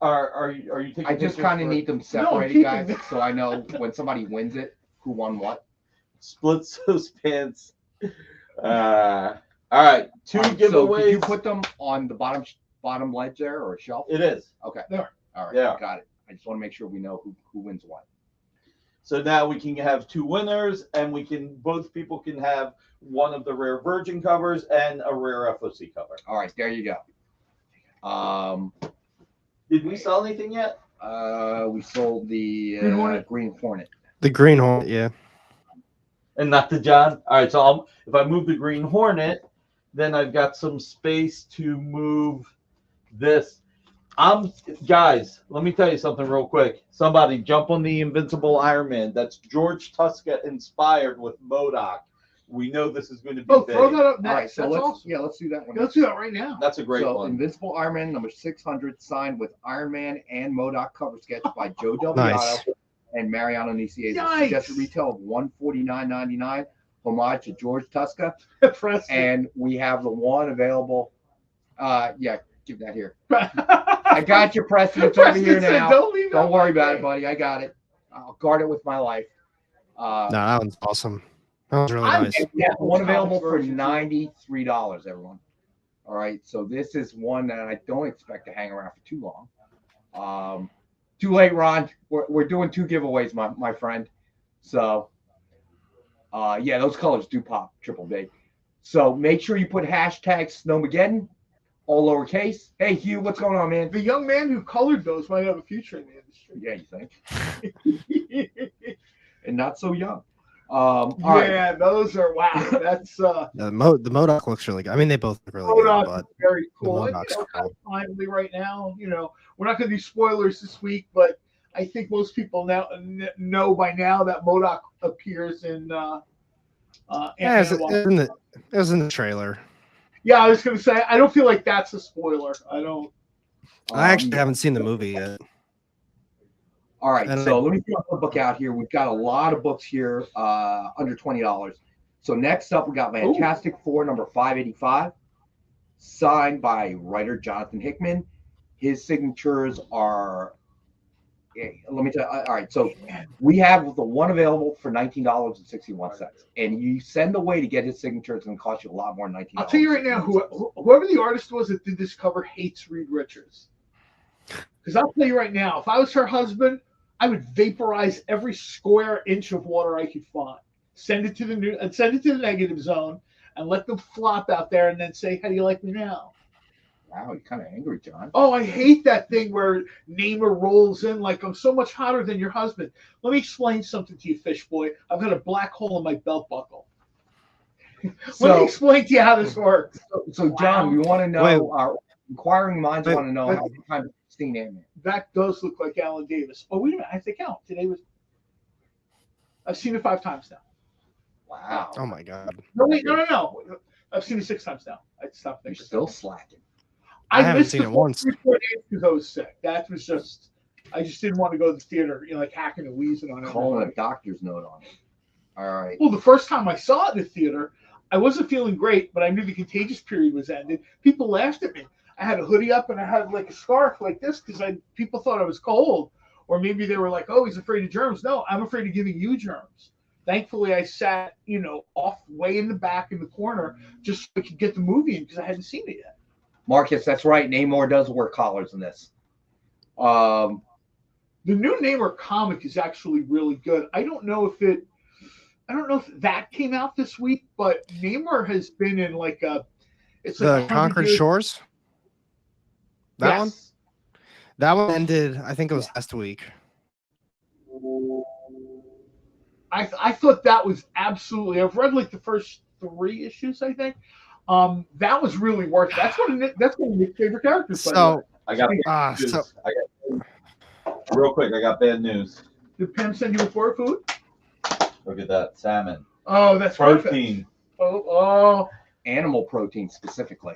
Are you taking? I just pictures kind of for- need them I'm separated, keeping guys, them. so I know when somebody wins it, who won what. Splits those pants. All right, 2 All right, giveaways. So did you put them on the bottom ledge there or a shelf? It is. Okay. There. All right. Yeah. Got it. I just want to make sure we know who wins what. So now we can have 2 winners, and both people can have one of the rare Virgin covers and a rare FOC cover. All right, there you go. Did we sell anything yet? We sold the Green Hornet? Green Hornet. The Green Hornet, yeah. And not the John. All right, so if I move the Green Hornet, then I've got some space to move this. Guys, let me tell you something real quick. Somebody jump on the Invincible Iron Man. That's George Tuska inspired with MODOK. We know this is going to be Oh, big. throw that up next. All right, so That's let's awesome. let's do that one. Let's do that right now. That's a great one. Invincible Iron Man number 600, signed with Iron Man and MODOK cover sketch by Joe Del Nice. Beato and Mariano Nicieza. Nice. Suggested retail of $149.99. Homage to George Tuska. Preston. And we have the one available. Yeah, give that here. I got you, Preston. It's over here Preston said, now. Don't leave Don't worry about it, buddy. I got it. I'll guard it with my life. No, that one's awesome. That was really nice. Yeah, one available for $93, everyone. All right, so this is one that I don't expect to hang around for too long. Too late, Ron. We're doing 2 giveaways, my friend. So, yeah, those colors do pop, Triple B. So make sure you put hashtag Snowmageddon, all lowercase. Hey, Hugh, what's going on, man? The young man who colored those might have a future in the industry. Yeah, you think? And not so young. All right. Those are wow. That's The MODOK looks really good. I mean, they both look really good, but very cool. the And, MODOK's cool. finally, right now, we're not going to do spoilers this week, but I think most people now know by now that MODOK appears in. Yeah, it was in the trailer. Yeah, I was going to say I don't feel like that's a spoiler. I don't. I actually haven't seen the movie yet. All right, And so let me throw the book out here. We've got a lot of books here under $20. So next up, we got Fantastic Four number 585, signed by writer Jonathan Hickman. His signatures are, let me tell you, all right, so we have the one available for $19.61. And you send away to get his signature, it's going to cost you a lot more than $19. I'll tell you right now, whoever the artist was that did this cover hates Reed Richards. Because I'll tell you right now, if I was her husband, I would vaporize every square inch of water I could find. Send it to the negative zone, and let them flop out there, and then say, "How do you like me now?" Wow, you're kind of angry, John. Oh, I hate that thing where Namer rolls in like I'm so much hotter than your husband. Let me explain something to you, fish boy. I've got a black hole in my belt buckle. Let me explain to you how this works. So John, we want to know. Our inquiring minds want to know how many times you've seen Ant-Man. That does look like Alan Davis. Oh, wait a minute. I have to count. I've seen it 5 times now. Wow. Oh my god. No, wait, no. I've seen it 6 times now. I stopped thinking. You're still slacking. I haven't seen it once. Because I was sick. That was just, I just didn't want to go to the theater, like hacking and wheezing on it. Calling a doctor's note on it. All right. Well, the first time I saw it in the theater, I wasn't feeling great, but I knew the contagious period was ended. People laughed at me. I had a hoodie up and I had like a scarf like this because people thought I was cold, or maybe they were like, "Oh, he's afraid of germs." No, I'm afraid of giving you germs. Thankfully, I sat, off way in the back in the corner just so I could get the movie in because I hadn't seen it yet. Marcus, that's right. Namor does wear collars in this. The new Namor comic is actually really good. I don't know if that came out this week, but Namor has been in it's the Conquered Shores. That one? Yes. That one ended, I think it was last week. I thought that was absolutely. I've read like the first 3 issues, I think. That was really worth it. That's one of Nick's favorite characters. So I got bad news. Real quick, I got bad news. Did Pam send you a for food? Look at that salmon. Oh, that's Protein. Perfect. Oh, Animal protein specifically.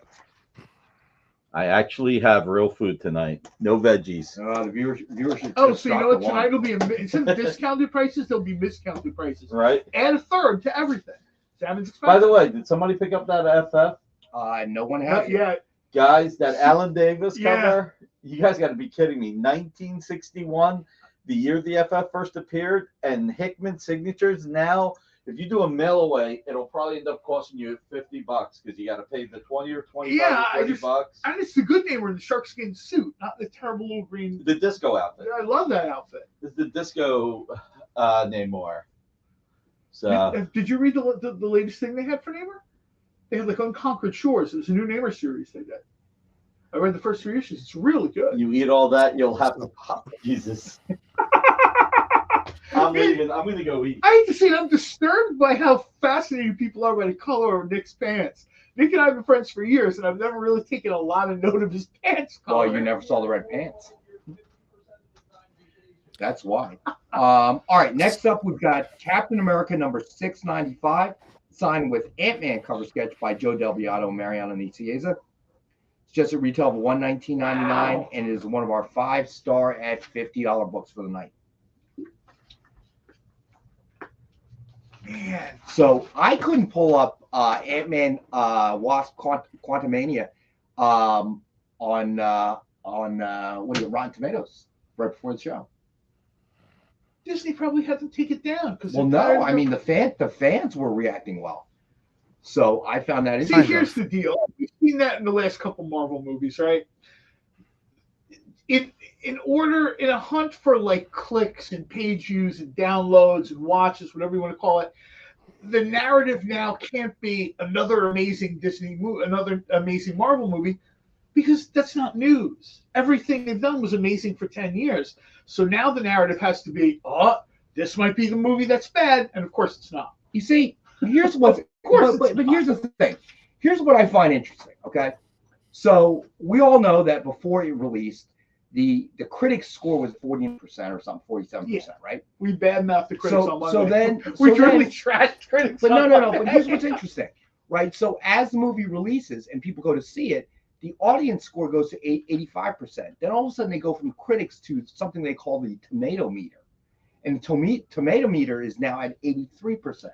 I actually have real food tonight. No veggies. The viewership. Oh, so you know what? Tonight will be instead of discounted prices, there'll be miscounted prices. Right. Add a third to everything. Salmon's expensive. By the way, did somebody pick up that FF? No one has Not yet. Guys, that Alan Davis Yeah. cover? You guys got to be kidding me. 1961, the year the FF first appeared, and Hickman signatures. Now, if you do a mail away, it'll probably end up costing you $50 because you got to pay the 20 or 25 or $30. And it's the good name in the shark skin suit, not the terrible little green. The disco outfit. I love that outfit. It's the disco Namor. So Did you read the latest thing they had for Namor? They had like Unconquered Shores. It was a new Namor series they did. I read the first 3 issues. It's really good. you eat all that, you'll have to pop. Jesus. I'm leaving. I'm going to go eat. I hate to say it, I'm disturbed by how fascinated people are by the color of Nick's pants. Nick and I have been friends for years, and I've never really taken a lot of note of his pants color. Well, you never saw the red pants. That's why. All right, next up we've got Captain America number 695, signed with Ant-Man cover sketch by Joe Del Beato and Mariano Nicieza. It's just a retail of $119.99, and it is one of our 5-star at $50 books for the night. Man. So I couldn't pull up Ant-Man Wasp Quantumania on Rotten Tomatoes right before the show. Disney probably had to take it down because I mean the fans were reacting well, so I found that interesting. See, here's the deal: we've seen that in the last couple Marvel movies, right? In a hunt for like clicks and page views and downloads and watches, whatever you want to call it, the narrative now can't be another amazing Disney movie, another amazing Marvel movie, because that's not news. Everything they've done was amazing for 10 years. So now the narrative has to be, this might be the movie that's bad, and of course it's not. You see, here's what, but here's the thing. Here's what I find interesting. Okay, so we all know that before it released, the critics' score was 40% or something, 47%, right? We badmouthed the critics on Monday. So then we really trashed critics. But no. But here's what's interesting, right? So as the movie releases and people go to see it, the audience score goes to 85%. Then all of a sudden they go from critics to something they call the tomato meter. And the tomato meter is now at 83%.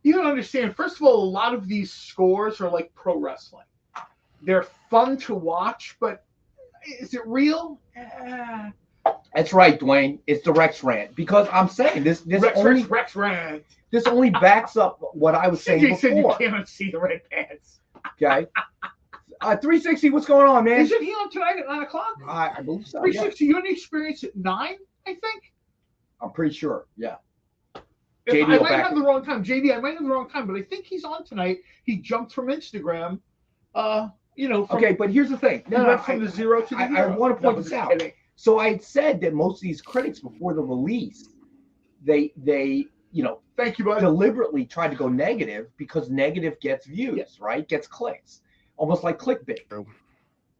You don't understand. First of all, a lot of these scores are like pro wrestling. They're fun to watch, but is it real? That's right, Dwayne. It's the Rex rant. Because I'm saying this Rex rant. This only backs up what I was saying before. Said you cannot see the red pants. Okay. 360, what's going on, man? Isn't he on tonight at 9 o'clock? I believe so. 360, you had the experience at 9, I think? I'm pretty sure, yeah. I might have the wrong time. JD, I might have the wrong time, but I think he's on tonight. He jumped from Instagram. Okay, but here's the thing. From the zero to the hero. I want to point this out. Kidding. So I had said that most of these critics before the release, they thank you, bud, deliberately tried to go negative because negative gets views, right? Gets clicks. Almost like clickbait.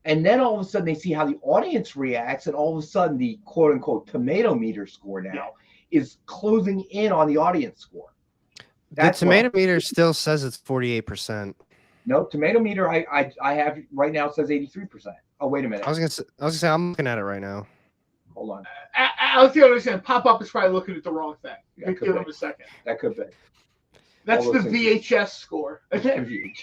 And then all of a sudden they see how the audience reacts, and all of a sudden the quote unquote tomato meter score now is closing in on the audience score. The tomato meter still says it's 48%. No, tomato meter I have right now says 83%. Oh, wait a minute. I was gonna say I'm looking at it right now. Hold on. I'll see what I'm saying. Pop up is probably looking at the wrong thing. Give him a second. That could be. That's the VHS score. VHS.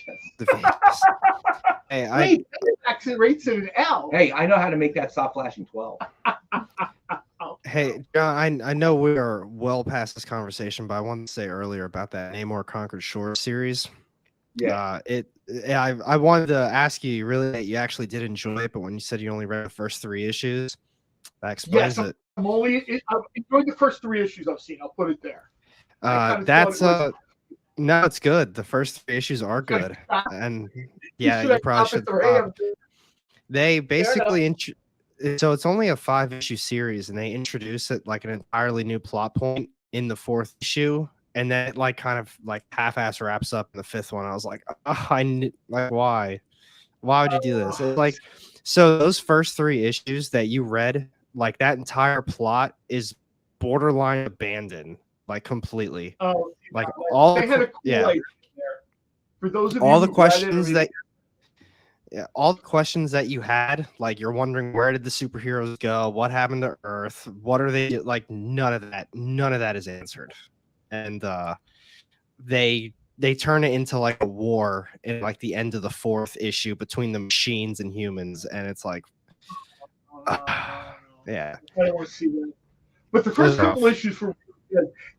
Hey, accent rates it an L. Hey, I know how to make that stop flashing 12. Hey, John, I know we are well past this conversation, but I wanted to say earlier about that Namor Conquered Shore series. Yeah. I wanted to ask you really that you actually did enjoy it, but when you said you only read the first 3 issues, that explains it. I've enjoyed the first 3 issues I've seen. I'll put it there. No, it's good. The first 3 issues are good, and you probably should. They basically so it's only a 5-issue series, and they introduce it like an entirely new plot point in the 4th issue, and then it like kind of like half-ass wraps up in the 5th one. I was like, why would you do this? It's so those first 3 issues that you read, like that entire plot is borderline abandoned. Like completely. Oh, like all they had a cool idea there. For those of all you the questions all the questions that you had, like you're wondering where did the superheroes go? What happened to Earth? What are they like? None of that is answered. And they turn it into like a war in like the end of the 4th issue between the machines and humans, and it's like yeah. I don't want to see that. But the first couple issues were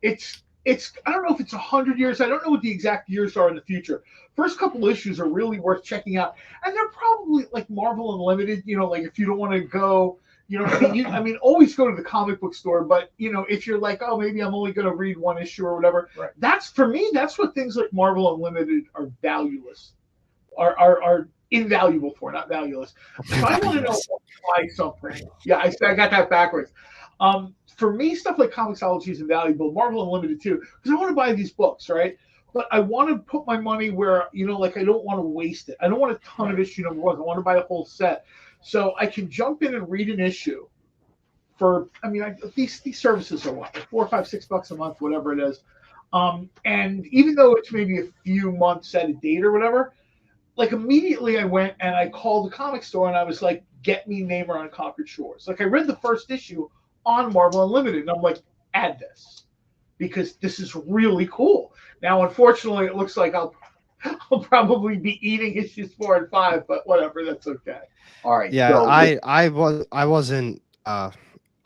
it's I don't know if it's 100 years. I don't know what the exact years are in the future. First couple issues are really worth checking out, and they're probably like Marvel Unlimited. Like if you don't want to go, I mean, always go to the comic book store. But if you're like, oh, maybe I'm only going to read 1 issue or whatever. Right. That's for me. That's what things like Marvel Unlimited are valueless, are invaluable for, not valueless. If I want to know why something, I got that backwards. For me, stuff like Comixology is invaluable. Marvel Unlimited too, because I want to buy these books, right? But I want to put my money where I don't want to waste it. I don't want a ton of issue number 1. I want to buy a whole set, so I can jump in and read an issue. These services are what, $4, $5, $6 a month, whatever it is. And even though it's maybe a few months out of date or whatever, like immediately I went and I called the comic store and I was like, get me Namor on Conquered Shores. Like I read the first issue on Marvel Unlimited and I'm like, add this because this is really cool. Now, unfortunately, it looks like I'll probably be eating issues 4 and 5, but whatever, that's okay. All right. Yeah, so I wasn't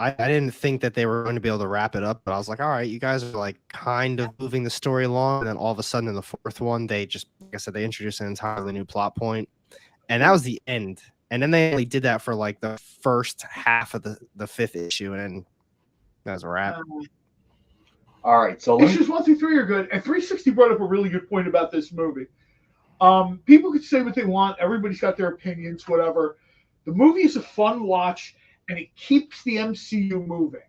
I didn't think that they were going to be able to wrap it up, but I was like, all right, you guys are like kind of moving the story along, and then all of a sudden in the fourth one, they just, like I said, they introduced an entirely new plot point, and that was the end. And then they only did that for like the first half of the fifth issue, and then that was a wrap. All right, so issues 1 through 3 are good, and 360 brought up a really good point about this movie. People could say what they want. Everybody's got their opinions, whatever. The movie is a fun watch, and it keeps the MCU moving.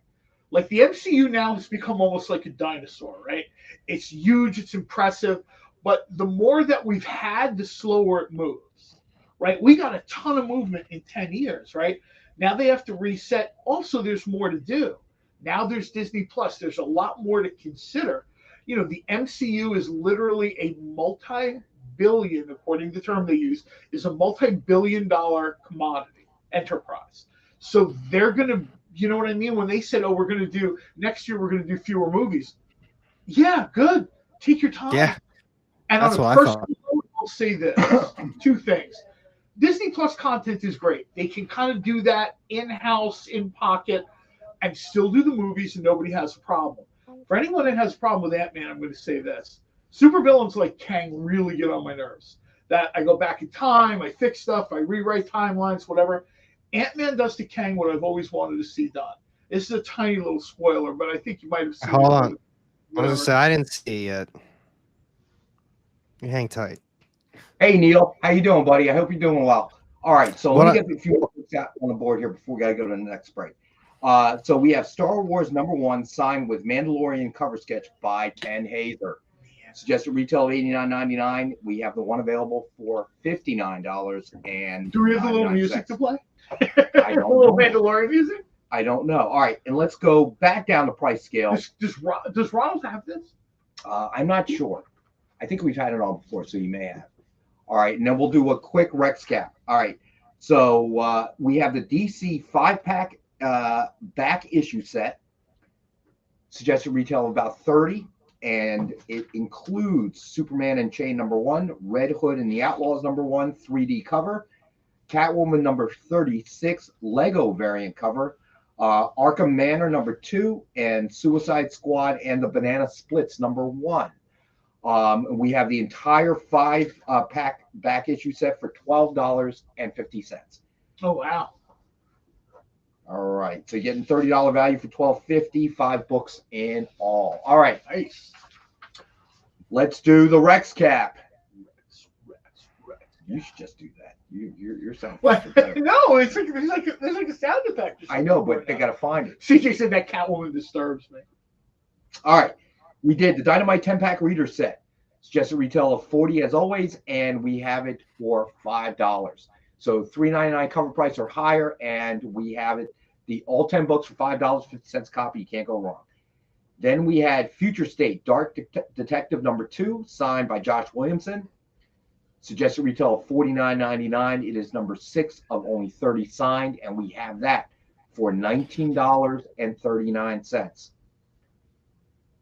Like the MCU now has become almost like a dinosaur, right? It's huge, it's impressive, but the more that we've had, the slower it moves, right? We got a ton of movement in 10 years, right? Now they have to reset. Also, there's more to do. Now there's Disney Plus. There's a lot more to consider. You know, the MCU is literally a multi-billion, according to the term they use, is a multi-billion-dollar commodity enterprise. So they're going to, you know what I mean? When they said, oh, we're going to do, next year we're going to do fewer movies. Yeah, good. Take your time. Yeah. And that's on a personal note, I'll say this. 2 things. Disney Plus content is great. They can kind of do that in-house, in-pocket, and still do the movies, and nobody has a problem. For anyone that has a problem with Ant-Man, I'm going to say this. Supervillains like Kang really get on my nerves. That I go back in time, I fix stuff, I rewrite timelines, whatever. Ant-Man does to Kang what I've always wanted to see done. This is a tiny little spoiler, but I think you might have seen it. Hold on. I was going to say, I didn't see it yet. You hang tight. Hey, Neil. How you doing, buddy? I hope you're doing well. All right, so let me get a few more on the board here before we got to go to the next break. So we have Star Wars #1 signed with Mandalorian cover sketch by Ken Hazer. Suggested retail of $89.99. We have the one available for $59. And do we have a little music to play? I don't a little know. Mandalorian music? I don't know. All right, and let's go back down the price scale. Does Ronald have this? I'm not sure. I think we've had it on before, so you may have. All right, and then we'll do a quick Rex cap. All right, so we have the DC 5-pack back issue set. Suggested retail of about $30, and it includes Superman and Chain #1, Red Hood and the Outlaws #1 3D cover, Catwoman #36 Lego variant cover, Arkham Manor #2, and Suicide Squad and the Banana Splits #1. We have the entire 5-pack back issue set for $12.50. Oh wow! All right, so you're getting $30 value for $12.50, 5 books in all. All right, nice. Let's do the Rex cap. Rex. You should just do that. You're sounding. No, it's like there's like a sound effect. I know, but they gotta find it. CJ said that Catwoman disturbs me. All right, we did the Dynamite 10-pack reader set. Suggested retail of $40 as always, and we have it for $5. So $3.99 cover price or higher, and we have it the all 10 books for $5.50 copy. You can't go wrong. Then we had Future State Dark Detective #2, signed by Josh Williamson. Suggested retail of $49.99. It is #6 of only 30 signed, and we have that for $19.39.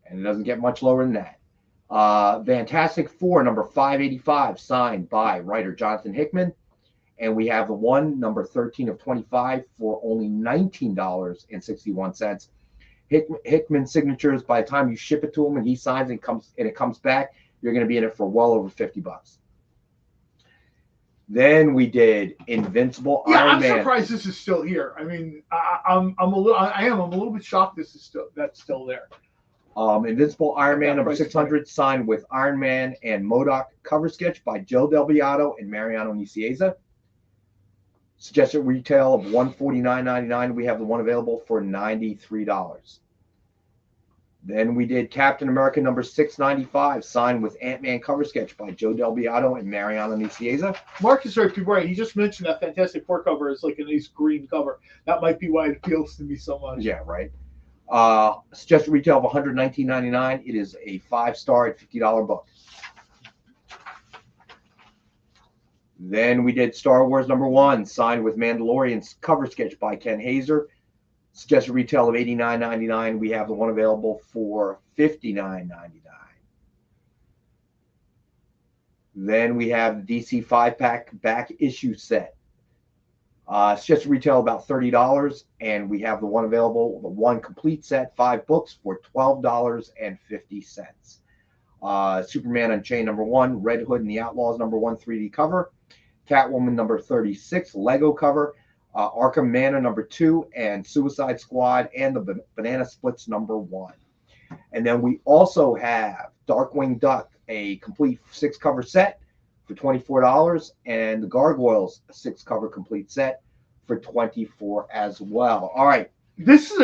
And it doesn't get much lower than that. Fantastic Four #585, signed by writer Jonathan Hickman. And we have the one, #13 of 25, for only $19.61. Hickman signatures, by the time you ship it to him and he signs it and it comes back, you're going to be in it for well over $50. Then we did Invincible Iron Man. I'm surprised this is still here. I mean, I'm a little bit shocked that's still there. Invincible Iron Man #600, signed with Iron Man and MODOK, cover sketch by Joe Del Beato and Mariano Nicieza. Suggested retail of $149.99. We have the one available for $93. Then we did Captain America #695, signed with Ant-Man, cover sketch by Joe Del Beato and Mariano Nicieza. Marcus right. He just mentioned that Fantastic Four cover is like a nice green cover. That might be why it appeals to me so much. Yeah, right. Suggested retail of $119.99. It is a 5-star at $50 book. Then we did Star Wars #1, signed with Mandalorian's cover sketch by Ken Hazer. Suggested retail of $89.99. We have the one available for $59.99. Then we have the DC 5-pack back issue set. Suggested retail about $30, and we have the one available, the one complete set, 5 books for $12.50. Superman Unchained #1, Red Hood and the Outlaws #1 3D cover, Catwoman #36 Lego cover, Arkham Mana #2, and Suicide Squad and the Banana Splits #1. And then we also have Darkwing Duck, a complete 6-cover set for $24, and the Gargoyles, a 6-cover complete set for $24 as well. All right. This is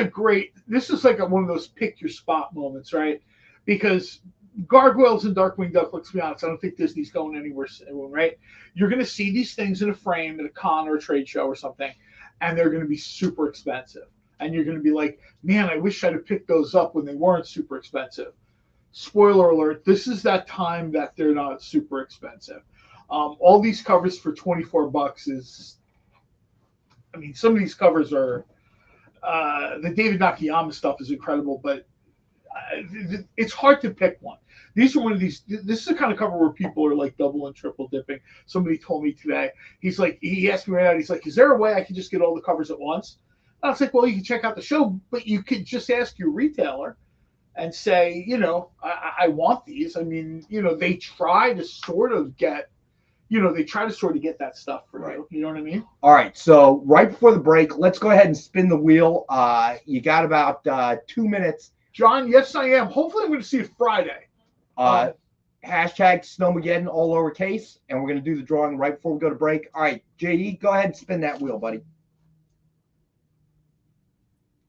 like one of those pick your spot moments, right? Because Gargoyles and Darkwing Duck, let's be honest, I don't think Disney's going anywhere soon, right? You're going to see these things in a frame at a con or a trade show or something, and they're going to be super expensive. And you're going to be like, man, I wish I'd have picked those up when they weren't super expensive. Spoiler alert, this is that time that they're not super expensive. All these covers for $24 is, I mean, some of these covers are, the David Nakayama stuff is incredible, but it's hard to pick one. These are one of these, this is the kind of cover where people are like double and triple dipping. Somebody told me today, he's like, he asked me right out, he's like, is there a way I can just get all the covers at once? I was like, well, you can check out the show, but you could just ask your retailer and say, you know, I want these. I mean, you know, they try to sort of get that stuff for you. You know what I mean? All right. So right before the break, let's go ahead and spin the wheel. You got about 2 minutes. John, yes, I am. Hopefully I'm going to see it Friday. Hashtag Snowmageddon, all lowercase, and we're going to do the drawing right before we go to break. All right, JD, go ahead and spin that wheel, buddy.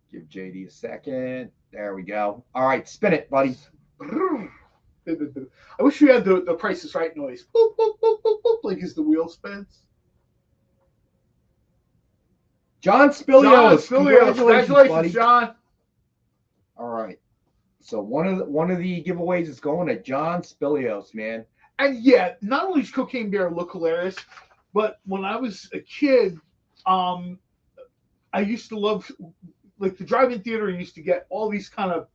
Give JD a second. There we go. All right, spin it, buddy. I wish we had the Price is Right noise. Boop, boop, boop, boop, boop, like as the wheel spins. John Spilios. Congratulations, buddy. John. All right. So one of the giveaways is going to John Spilios, man. And yeah, not only does Cocaine Bear look hilarious, but when I was a kid, I used to love, like, the drive-in theater used to get all these kind of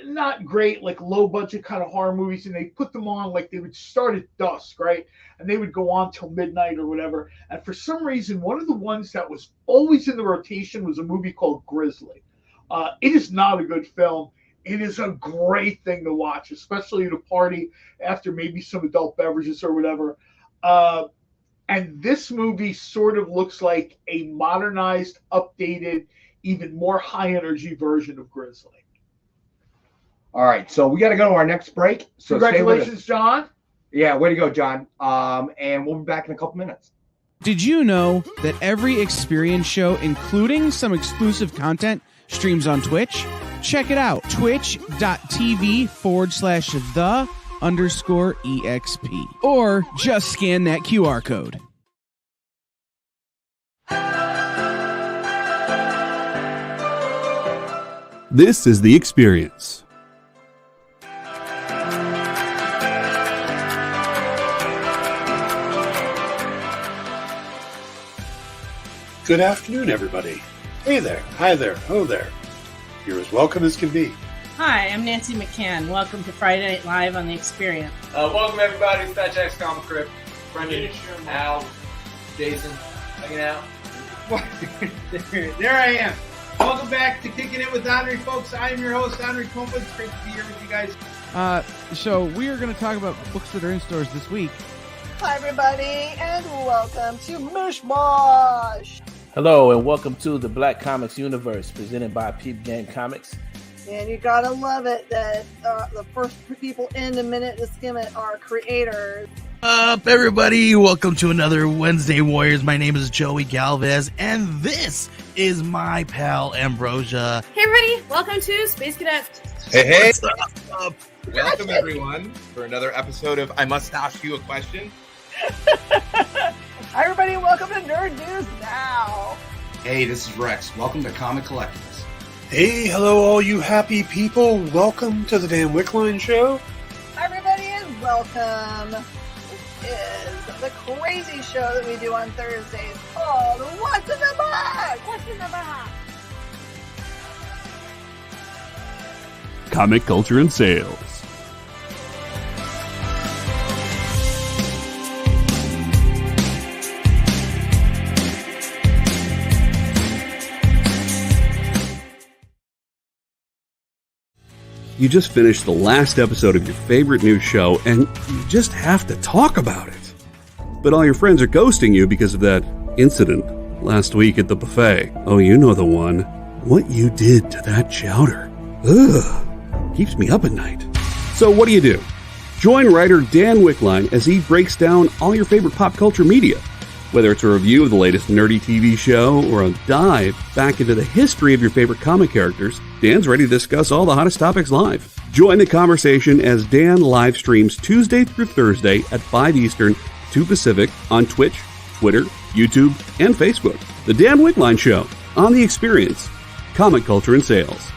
not great, like low budget kind of horror movies, and they put them on, like they would start at dusk, right? And they would go on till midnight or whatever. And for some reason, one of the ones that was always in the rotation was a movie called Grizzly. It is not a good film. It is a great thing to watch, especially at a party after maybe some adult beverages or whatever. And this movie sort of looks like a modernized, updated, even more high-energy version of Grizzly. All right, so we got to go to our next break. So congratulations, John. Yeah, way to go, John. And we'll be back in a couple minutes. Did you know that every experience show, including some exclusive content, streams on Twitch? Check it out, twitch.tv/the_EXP. Or just scan that QR code. This is The Experience. Good afternoon, everybody. Hey there, hi there, ho there. You're as welcome as can be. Hi, I'm Nancy McCann. Welcome to Friday Night Live on The Experience. Welcome, everybody. It's Fat Jack's Comic Crypt. Brendan, Al, Jason, hanging out. There I am. Welcome back to Kicking It with Henry, folks. I am your host, Henry Kumpa. It's great to be here with you guys. So we are going to talk about books that are in stores this week. Hi, everybody, and welcome to Mishmash. Hello, and welcome to the Black Comics Universe, presented by Peep Game Comics. And you gotta love it that the first people in the minute to skim it are creators. Up, everybody! Welcome to another Wednesday Warriors. My name is Joey Galvez, and this is my pal Ambrosia. Hey, everybody! Welcome to Space Cadet. Hey! What's up? Welcome, everyone, for another episode of I Must Ask You a Question. Hi, everybody! Welcome to Nerd News Now. Hey, this is Rex. Welcome to Comic Collectables. Hey, hello, all you happy people. Welcome to the Dan Wickline Show. Everybody is welcome. This is the crazy show that we do on Thursdays called What's in the Box? What's in the Box? Comic culture and sales. You just finished the last episode of your favorite new show, and you just have to talk about it. But all your friends are ghosting you because of that incident last week at the buffet. Oh, you know the one. What you did to that chowder. Ugh. Keeps me up at night. So what do? Join writer Dan Wickline as he breaks down all your favorite pop culture media. Whether it's a review of the latest nerdy TV show or a dive back into the history of your favorite comic characters, Dan's ready to discuss all the hottest topics live. Join the conversation as Dan live streams Tuesday through Thursday at 5 Eastern, 2 Pacific on Twitch, Twitter, YouTube, and Facebook. The Dan Wickline Show, on The Experience, Comic Culture and Sales.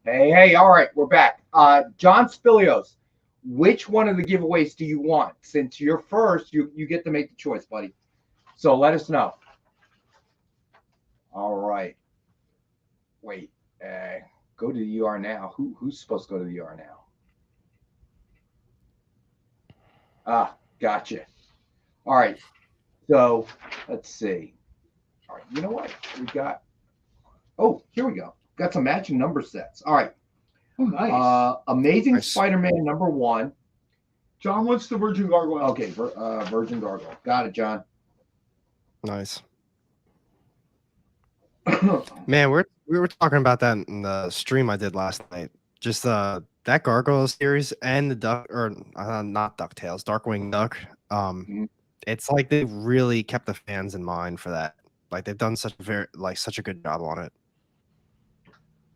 Hey, all right, we're back. John Spilios, which one of the giveaways do you want? Since you're first, you get to make the choice, buddy. So let us know. All right. Wait, go to the UR now. Who's supposed to go to the UR now? Ah, gotcha. All right. So let's see. All right, you know what? We got, oh, here we go. Got some matching number sets. All right. Oh, nice. Amazing Spider-Man #1. John wants the Virgin Gargoyle. Okay, Virgin Gargoyle. Got it, John. Nice. Man, we were talking about that in the stream I did last night. Just that Gargoyle series and the Duck, or not DuckTales, Darkwing Duck. It's like they really kept the fans in mind for that. Like they've done such a good job on it.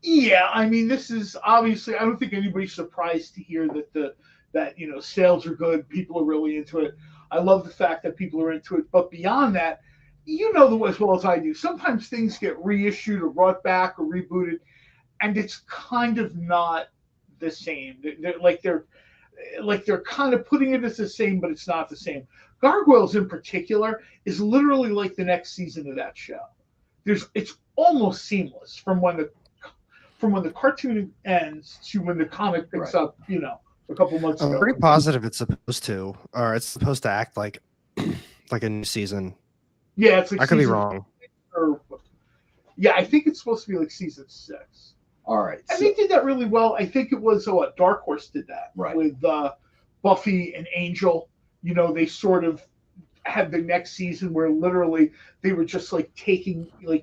Yeah, I mean, this is obviously, I don't think anybody's surprised to hear that sales are good, people are really into it. I love the fact that people are into it, but beyond that, you know as well as I do, sometimes things get reissued or brought back or rebooted, and it's kind of not the same. They're kind of putting it as the same, but it's not the same. Gargoyles in particular is literally like the next season of that show. It's almost seamless from when the cartoon ends to when the comic picks up, a couple months ago. I'm pretty positive it's supposed to act like a new season. Yeah, it's like I could be wrong. Yeah, I think it's supposed to be like season 6. All right. And they did that really well. I think it was Dark Horse did that with Buffy and Angel. They sort of had the next season where literally they were just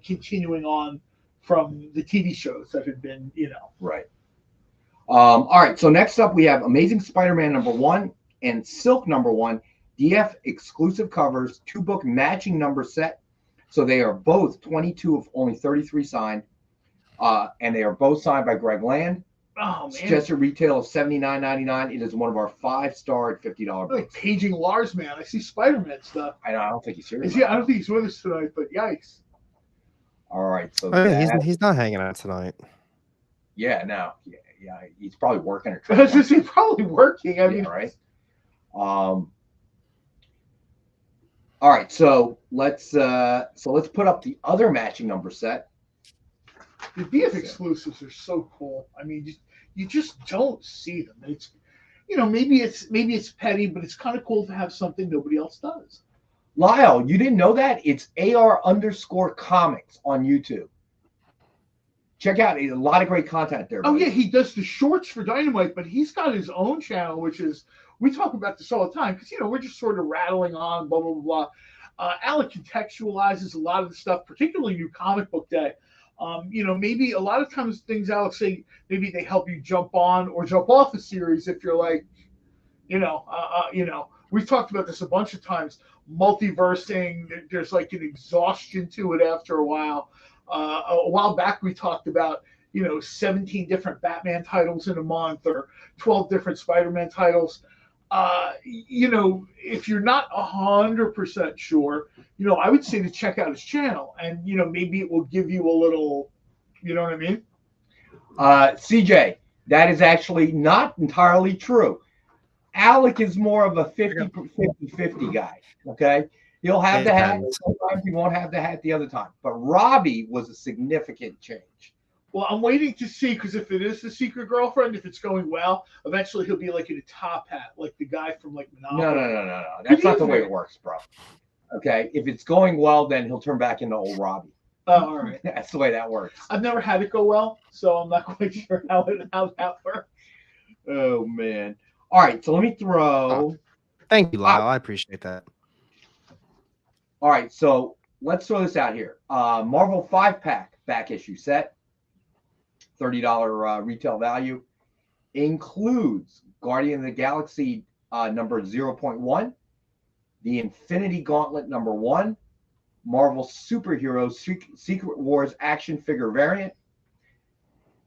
continuing on from the TV shows that had been, Right. All right. So next up, we have Amazing Spider-Man #1 and Silk #1, DF exclusive covers, 2-book matching number set. So they are both 22 of only 33 signed, and they are both signed by Greg Land. Oh man! Suggested retail of $79.99. It is one of our 5-star at $50 books. Like paging Lars, man. I see Spider-Man stuff. I don't think he's serious. I don't think he's with us tonight, but yikes. All right, so he's not hanging out tonight. Yeah, no, yeah, he's probably working or. He's probably working. I mean, right. All right, so let's put up the other matching number set. The BF exclusives are so cool. I mean, you just don't see them. It's maybe it's petty, but it's kind of cool to have something nobody else does. Lyle, you didn't know that? It's AR_comics on YouTube. Check out a lot of great content there. Oh, buddy. yeah, he does the shorts for Dynamite, but he's got his own channel, which is, we talk about this all the time because, we're just sort of rattling on, blah, blah, blah. Alec contextualizes a lot of the stuff, particularly New Comic Book Day. Maybe a lot of times things Alex say, maybe they help you jump on or jump off a series if you're like, we've talked about this a bunch of times. Multiversing, there's like an exhaustion to it after a while. A while back, we talked about, 17 different Batman titles in a month or 12 different Spider-Man titles. If you're not 100% sure, I would say to check out his channel and, maybe it will give you a little, you know what I mean? CJ, that is actually not entirely true. Alec is more of a 50-50 guy, okay? He'll have the hat. Sometimes he won't have the hat the other time. But Robbie was a significant change. Well, I'm waiting to see, because if it is the secret girlfriend, if it's going well, eventually he'll be like in a top hat, like the guy from like Monopoly. No. That's not the way it works, bro. Okay? If it's going well, then he'll turn back into old Robbie. Oh, all right. That's the way that works. I've never had it go well, so I'm not quite sure how that works. Oh, man. All right, so let me throw... Thank you, Lyle. I appreciate that. All right, so let's throw this out here. Marvel 5-pack back issue set. $30 retail value. Includes Guardian of the Galaxy number 0.1, the Infinity Gauntlet number 1, Marvel Superheroes Secret Wars action figure variant,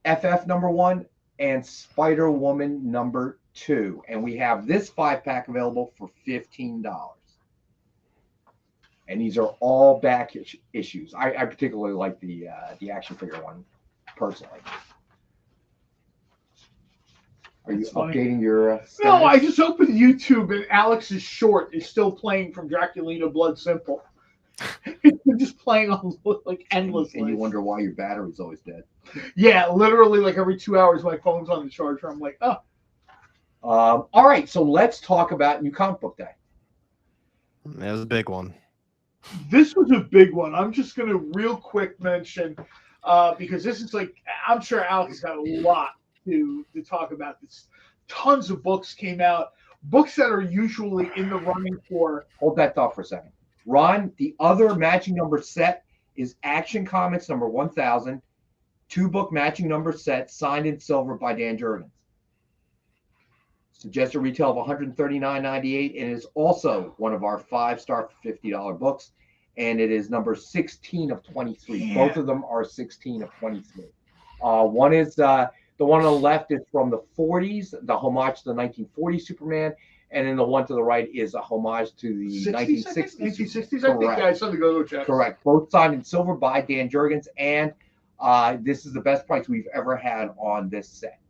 FF number 1, and Spider-Woman number 2. And we have this 5-pack available for $15. And these are all back issues. I particularly like the action figure one, personally. Are you updating your No, I just opened YouTube and Alex's short is still playing from Draculina Blood Simple. It's been just playing on like endlessly. And you wonder why your battery's always dead. Yeah, literally like every 2 hours my phone's on the charger. I'm like, oh. All right, so let's talk about New Comic Book Day. It was a big one. This was a big one. I'm just going to real quick mention, because this is like, I'm sure Alex has got a lot to talk about. This. Tons of books came out, books that are usually in the running for. Hold that thought for a second. Ron, the other matching number set is Action Comics number 1000, 2-book matching number set signed in silver by Dan Jurgens. Suggested retail of $139.98, and is also one of our 5-star $50 books, and it is number 16 of 23. Yeah. Both of them are 16 of 23. One is the one on the left is from the 40s, the homage to the 1940s Superman, and then the one to the right is a homage to the 1960s. 1960s, I think. Yeah, something to go check. Correct. Both signed in silver by Dan Jurgens, and this is the best price we've ever had on this set.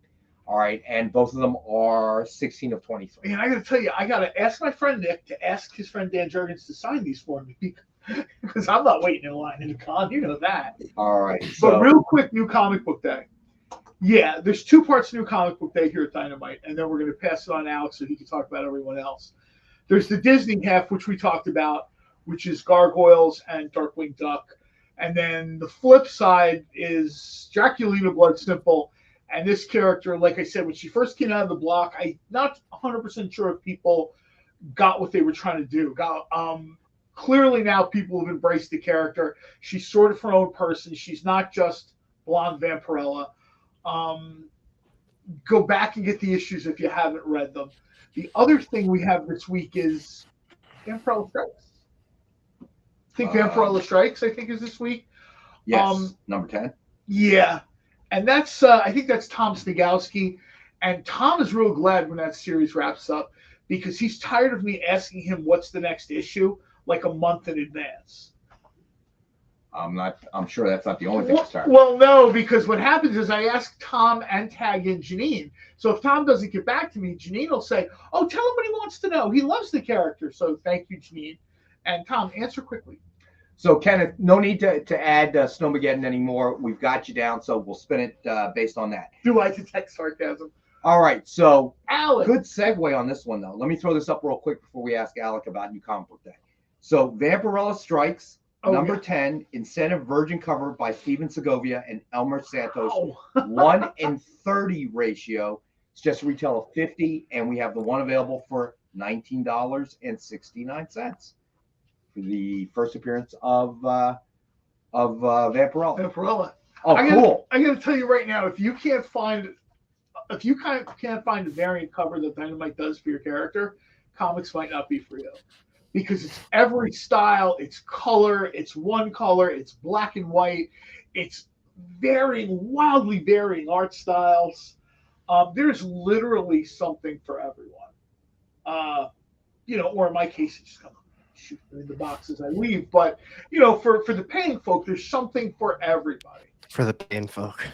All right, and both of them are 16 of 23. And I got to tell you, I got to ask my friend Nick to ask his friend Dan Jurgens to sign these for me because I'm not waiting in line in the con. You know that. All right. But real quick, New Comic Book Day. Yeah, there's 2 parts to New Comic Book Day here at Dynamite, and then we're going to pass it on to Alex so he can talk about everyone else. There's the Disney half, which we talked about, which is Gargoyles and Darkwing Duck. And then the flip side is Draculina Blood Simple. And this character, like I said, when she first came out of the block, I'm not 100% sure if people got what they were trying to do. Clearly now people have embraced the character. She's sort of her own person. She's not just blonde Vampirella. Go back and get the issues if you haven't read them. The other thing we have this week is Vampirella Strikes. I think Vampirella Strikes, I think, is this week. Yes, number 10. Yeah. And that's, I think that's Tom Stigowski. And Tom is real glad when that series wraps up because he's tired of me asking him what's the next issue like a month in advance. I'm sure that's not the only thing to start. Well, no, because what happens is I ask Tom and tag in Janine. So if Tom doesn't get back to me, Janine will say, oh, tell him what he wants to know. He loves the character. So thank you, Janine. And Tom, answer quickly. So, Kenneth, no need to add Snowmageddon anymore. We've got you down, so we'll spin it based on that. Do I detect sarcasm? All right, so Alec. Good segue on this one, though. Let me throw this up real quick before we ask Alec about New Comic Book Day. So Vampirella Strikes, Oh, number yeah. 10, Incentive Virgin cover by Steven Segovia and Elmer Santos. Wow. 1-in-30 ratio. It's just retail of $50, and we have the one available for $19.69 for the first appearance of Vampirella. Vampirella. Oh, cool. I gotta tell you right now, if you can't find a variant cover that Dynamite does for your character, comics might not be for you. Because it's every style, it's color, it's one color, it's black and white, it's wildly varying art styles. There's literally something for everyone. Or in my case, it's just kind of shoot them in the box as I leave. But for the paying folk, there's something for everybody. For the paying folk.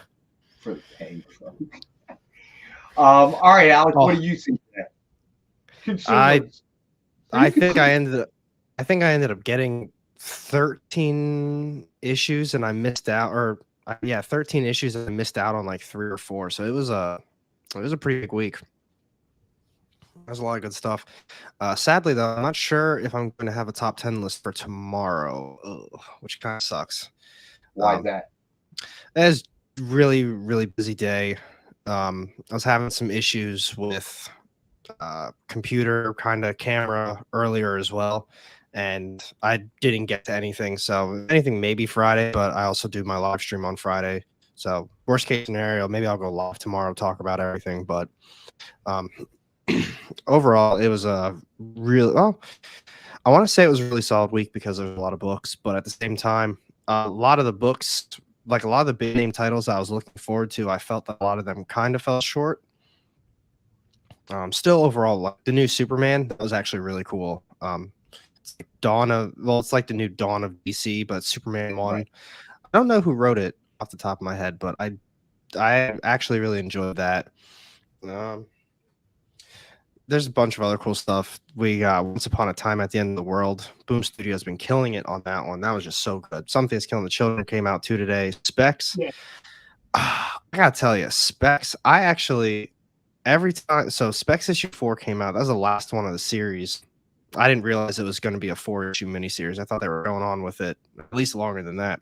For the paying folk. All right, Alex, what do you see today? Consumers. I think I ended up getting 13 issues and I missed out, 13 issues and I missed out on like 3 or 4. So it was a pretty big week. There's a lot of good stuff. Sadly though, I'm not sure if I'm going to have a top 10 list for tomorrow, which kind of sucks. Why is that? It's really, really busy day. I was having some issues with computer kind of camera earlier as well, and I didn't get to anything. So anything maybe Friday, but I also do my live stream on Friday. So worst case scenario, maybe I'll go live tomorrow, talk about everything. But overall, it was a I want to say it was a really solid week because there's a lot of books, but at the same time, a lot of the books, like a lot of the big name titles I was looking forward to, I felt that a lot of them kind of fell short. Still overall, like the new Superman, that was actually really cool. It's like the new Dawn of DC, but Superman 1. Right. I don't know who wrote it off the top of my head, but I actually really enjoyed that. There's a bunch of other cool stuff. We got Once Upon a Time at the End of the World. Boom Studio has been killing it on that one. That was just so good. Something's Killing the Children came out too today. Specs. Yeah. I gotta tell you, Specs. I actually every time. So Specs issue 4 came out. That was the last one of the series. I didn't realize it was going to be a 4-issue miniseries. I thought they were going on with it at least longer than that.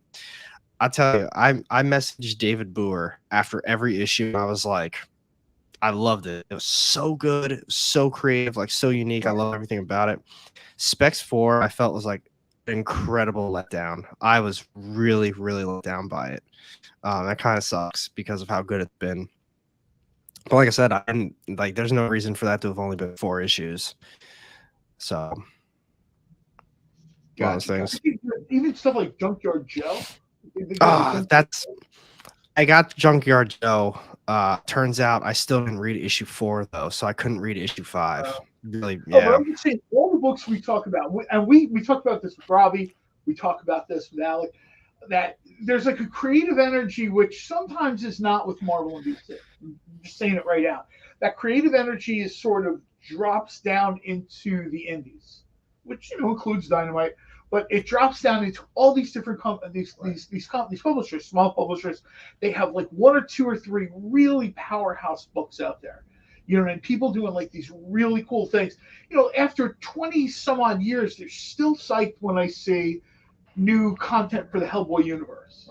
I tell you, I messaged David Boer after every issue, and I was like, I loved it. It was so good. It was so creative, like so unique. I love everything about it. Specs 4, I felt was like an incredible letdown. I was really, really let down by it. That kind of sucks because of how good it's been. But like I said, there's no reason for that to have only been 4 issues. So, one of those things. Even stuff like Junkyard Joe. I got Junkyard Joe. Turns out I still didn't read issue 4 though, so I couldn't read issue 5. Really, yeah. But I'm just saying, all the books we talk about, and we talk about this with Robbie, we talk about this with Alec, that there's like a creative energy which sometimes is not with Marvel and DC. I'm just saying it right out. That creative energy is sort of drops down into the indies, which includes Dynamite, but it drops down into all these different companies, these publishers, small publishers. They have like 1 or 2 or 3 really powerhouse books out there, and people doing like these really cool things. After 20 some odd years, they're still psyched when I see new content for the Hellboy universe.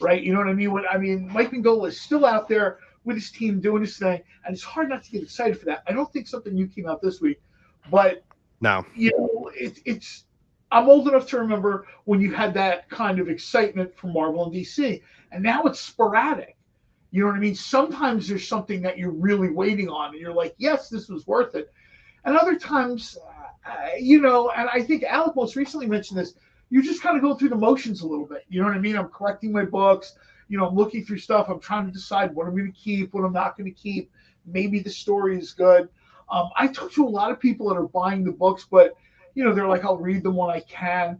Right. You know what I mean? Mike Mignola is still out there with his team doing his thing, and it's hard not to get excited for that. I don't think something new came out this week, but no, it's. I'm old enough to remember when you had that kind of excitement from Marvel and DC, and now it's sporadic. You know what I mean? Sometimes there's something that you're really waiting on, and you're like, yes, this was worth it. And other times, and I think Alec most recently mentioned this, you just kind of go through the motions a little bit. You know what I mean? I'm collecting my books. I'm looking through stuff. I'm trying to decide what I'm going to keep, what I'm not going to keep. Maybe the story is good. I talk to a lot of people that are buying the books, but, they're like, I'll read them when I can.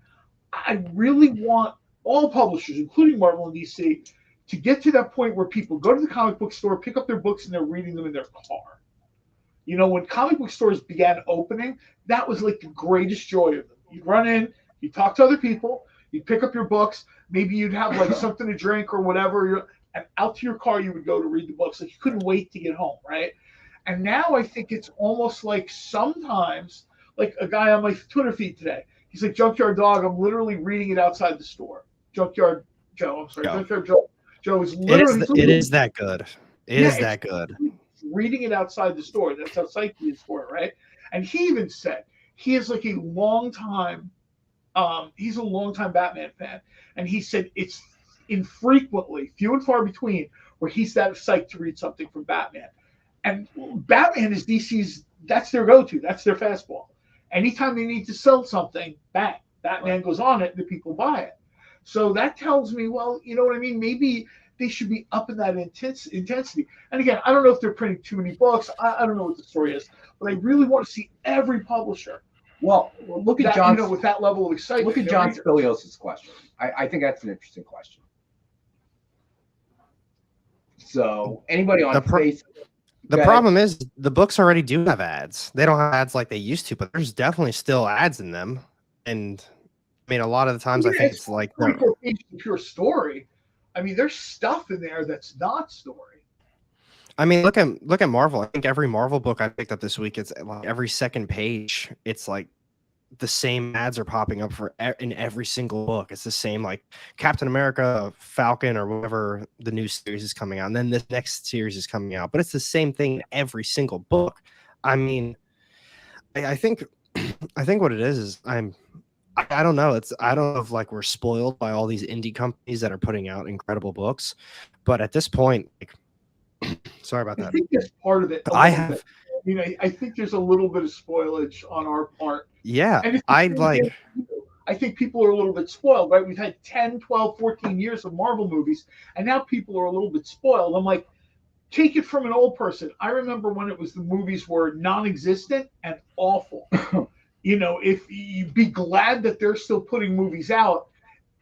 I really want all publishers, including Marvel and DC, to get to that point where people go to the comic book store, pick up their books, and they're reading them in their car. When comic book stores began opening, that was like the greatest joy of them. You'd run in, you'd talk to other people, you'd pick up your books, maybe you'd have like something to drink or whatever, and out to your car you would go to read the books. Like you couldn't wait to get home, right? And now I think it's almost like sometimes, like a guy on my Twitter feed today, He's like, Junkyard Dog, I'm literally reading it outside the store. Junkyard Joe, I'm sorry. Yeah. Junkyard Joe is literally. It is that good. It is that good. Reading it outside the store. That's how psyched he is for it, right? And he even said he is like a long time, he's a long time Batman fan. And he said it's infrequently, few and far between, where he's that psyched to read something from Batman. And Batman is DC's, that's their go-to, that's their fastball. Anytime they need to sell something, bang, Batman goes on it, the people buy it. So that tells me, well, you know what I mean? Maybe they should be up in that intensity. And again, I don't know if they're printing too many books. I don't know what the story is, but I really want to see every publisher. Well, look at John. With that level of excitement. Look at John Spilios' question. I think that's an interesting question. So anybody on Facebook. The problem is the books already do have ads. They don't have ads like they used to, but there's definitely still ads in them. And I mean, a lot of the times I think it's like 44 pages of pure story. I mean, there's stuff in there that's not story. I mean, look at Marvel. I think every Marvel book I picked up this week, it's like every second page, it's like the same ads are popping up in every single book. It's the same, like Captain America, Falcon, or whatever the new series is coming out, and then this next series is coming out. But it's the same thing in every single book. I mean, I think what it is I don't know. I don't know if like we're spoiled by all these indie companies that are putting out incredible books, but at this point, like, sorry about that. I think that's part of it. I think there's a little bit of spoilage on our part. Yeah, I think people are a little bit spoiled, right? We've had 10, 12, 14 years of Marvel movies, and now people are a little bit spoiled. I'm like, take it from an old person. I remember when it was the movies were non-existent and awful. You know, if you be glad that they're still putting movies out,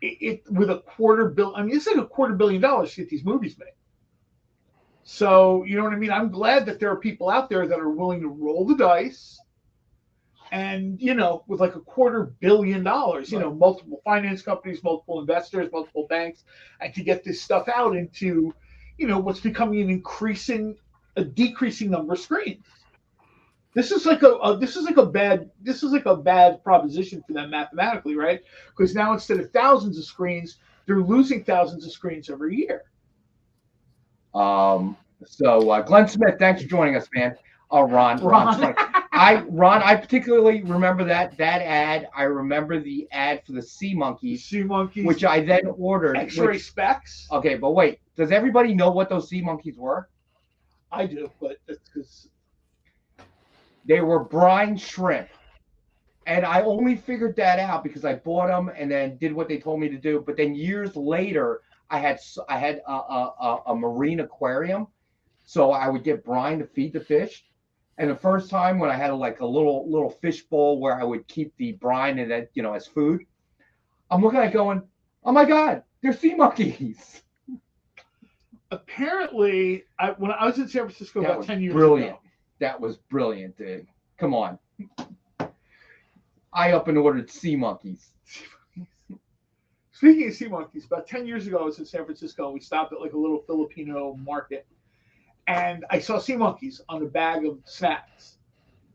with a $250 million. I mean, it's like $250 million to get these movies made. So, you know what I mean? I'm glad that there are people out there that are willing to roll the dice and, you know, with like $250 million, you know, multiple finance companies, multiple investors, multiple banks, and to get this stuff out into, you know, what's becoming a decreasing number of screens. This is like a bad proposition for them mathematically, right? Because now instead of thousands of screens, they're losing thousands of screens every year. So Glenn Smith, thanks for joining us, man. Ron. I particularly remember that ad. I remember the ad for the Sea Monkeys, which I then ordered. X-ray specs. Okay, but wait, does everybody know what those Sea Monkeys were? I do, but it's because they were brine shrimp, and I only figured that out because I bought them and then did what they told me to do. But then years later, I had a marine aquarium, so I would get brine to feed the fish. And the first time when I had a little fish bowl where I would keep the brine in it, you know, as food, I'm looking at it going, oh my God, they're sea monkeys. Apparently, when I was in San Francisco about 10 years ago. That was brilliant, dude. Come on. I up and ordered sea monkeys. Speaking of sea monkeys, about 10 years ago, I was in San Francisco. We stopped at like a little Filipino market, and I saw sea monkeys on a bag of snacks,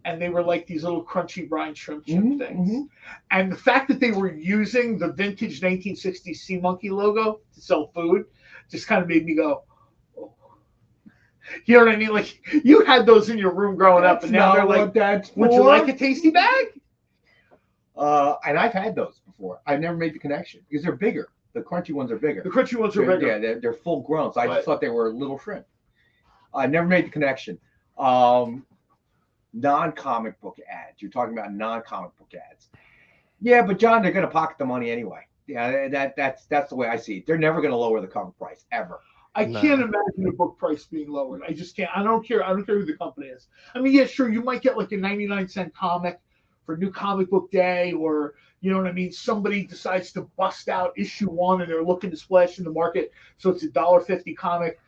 and they were like these little crunchy brine shrimp things. Mm-hmm. And the fact that they were using the vintage 1960s sea monkey logo to sell food just kind of made me go, oh. You know what I mean? Like, you had those in your room growing up, and now they're like, would you like a tasty bag? And I've had those before. I've never made the connection because they're bigger. The crunchy ones are bigger. The crunchy ones are bigger. Yeah, they're full grown. So I just thought they were little shrimp. I never made the connection. Non-comic book ads. You're talking about non-comic book ads. Yeah, but John, they're going to pocket the money anyway. Yeah, that's the way I see it. They're never going to lower the comic price ever. I can't imagine the book price being lowered. I just can't. I don't care who the company is. I mean, yeah, sure, you might get like a 99-cent comic for New Comic Book Day, or, you know what I mean, somebody decides to bust out issue 1 and they're looking to splash in the market, so it's a $1.50 comic.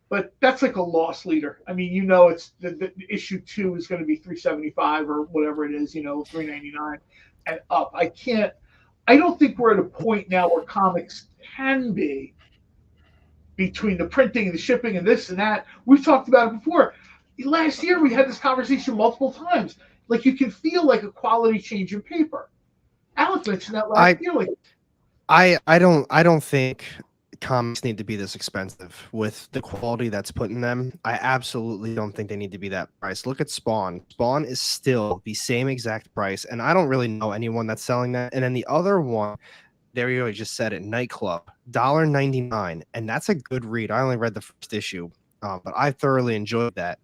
But that's like a loss leader. I mean, you know, it's the issue 2 is going to be $3.75 or whatever it is, you know, $3.99 and up. I don't think we're at a point now where comics can be, between the printing and the shipping and this and that. We've talked about it before. Last year, we had this conversation multiple times. Like, you can feel like a quality change in paper. Alex mentioned that last year. Like, I don't think comics need to be this expensive with the quality that's put in them. I absolutely don't think they need to be that price. Look at Spawn. Spawn is still the same exact price, and I don't really know anyone that's selling that. And then the other one, there you go, I just said it, Nightclub, $1.99, and that's a good read. I only read the first issue, but I thoroughly enjoyed that.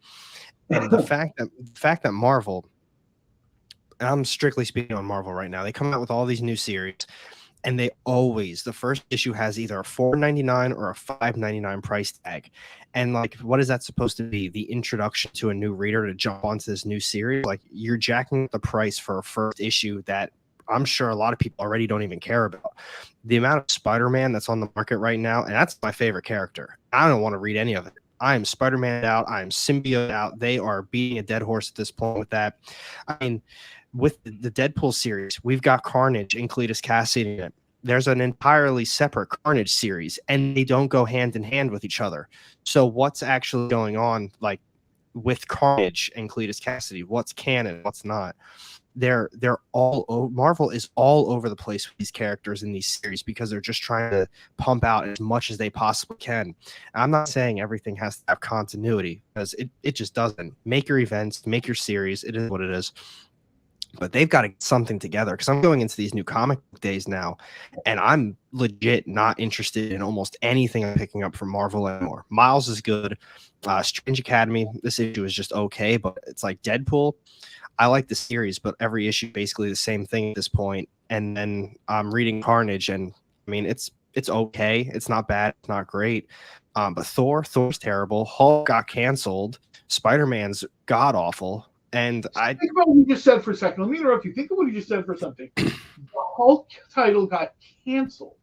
And the fact that Marvel, and I'm strictly speaking on Marvel right now, they come out with all these new series. And they always, the first issue has either a $4.99 or a $5.99 price tag. And like, what is that supposed to be? The introduction to a new reader to jump onto this new series? Like, you're jacking up the price for a first issue that I'm sure a lot of people already don't even care about. The amount of Spider-Man that's on the market right now, and that's my favorite character. I don't want to read any of it. I am Spider-Man out. I am Symbiote out. They are beating a dead horse at this point with that. I mean, with the Deadpool series, we've got Carnage and Cletus Cassidy in it. There's an entirely separate Carnage series, and they don't go hand in hand with each other. So what's actually going on, like, with Carnage and Cletus Cassidy? What's canon? What's not? They're all Marvel is all over the place with these characters in these series because they're just trying to pump out as much as they possibly can. I'm not saying everything has to have continuity, because it just doesn't. Make your events, make your series. It is what it is. But they've got to get something together, because I'm going into these new comic book days now, and I'm legit not interested in almost anything I'm picking up from Marvel anymore. Miles is good. Strange Academy, this issue is just okay, but it's like Deadpool. I like the series, but every issue basically the same thing at this point. And then I'm reading Carnage, and I mean, it's okay. It's not bad. It's not great. But Thor's terrible. Hulk got canceled. Spider-Man's god awful. And I think about what you just said for a second. Let me interrupt you. Think of what you just said for something. The Hulk title got canceled.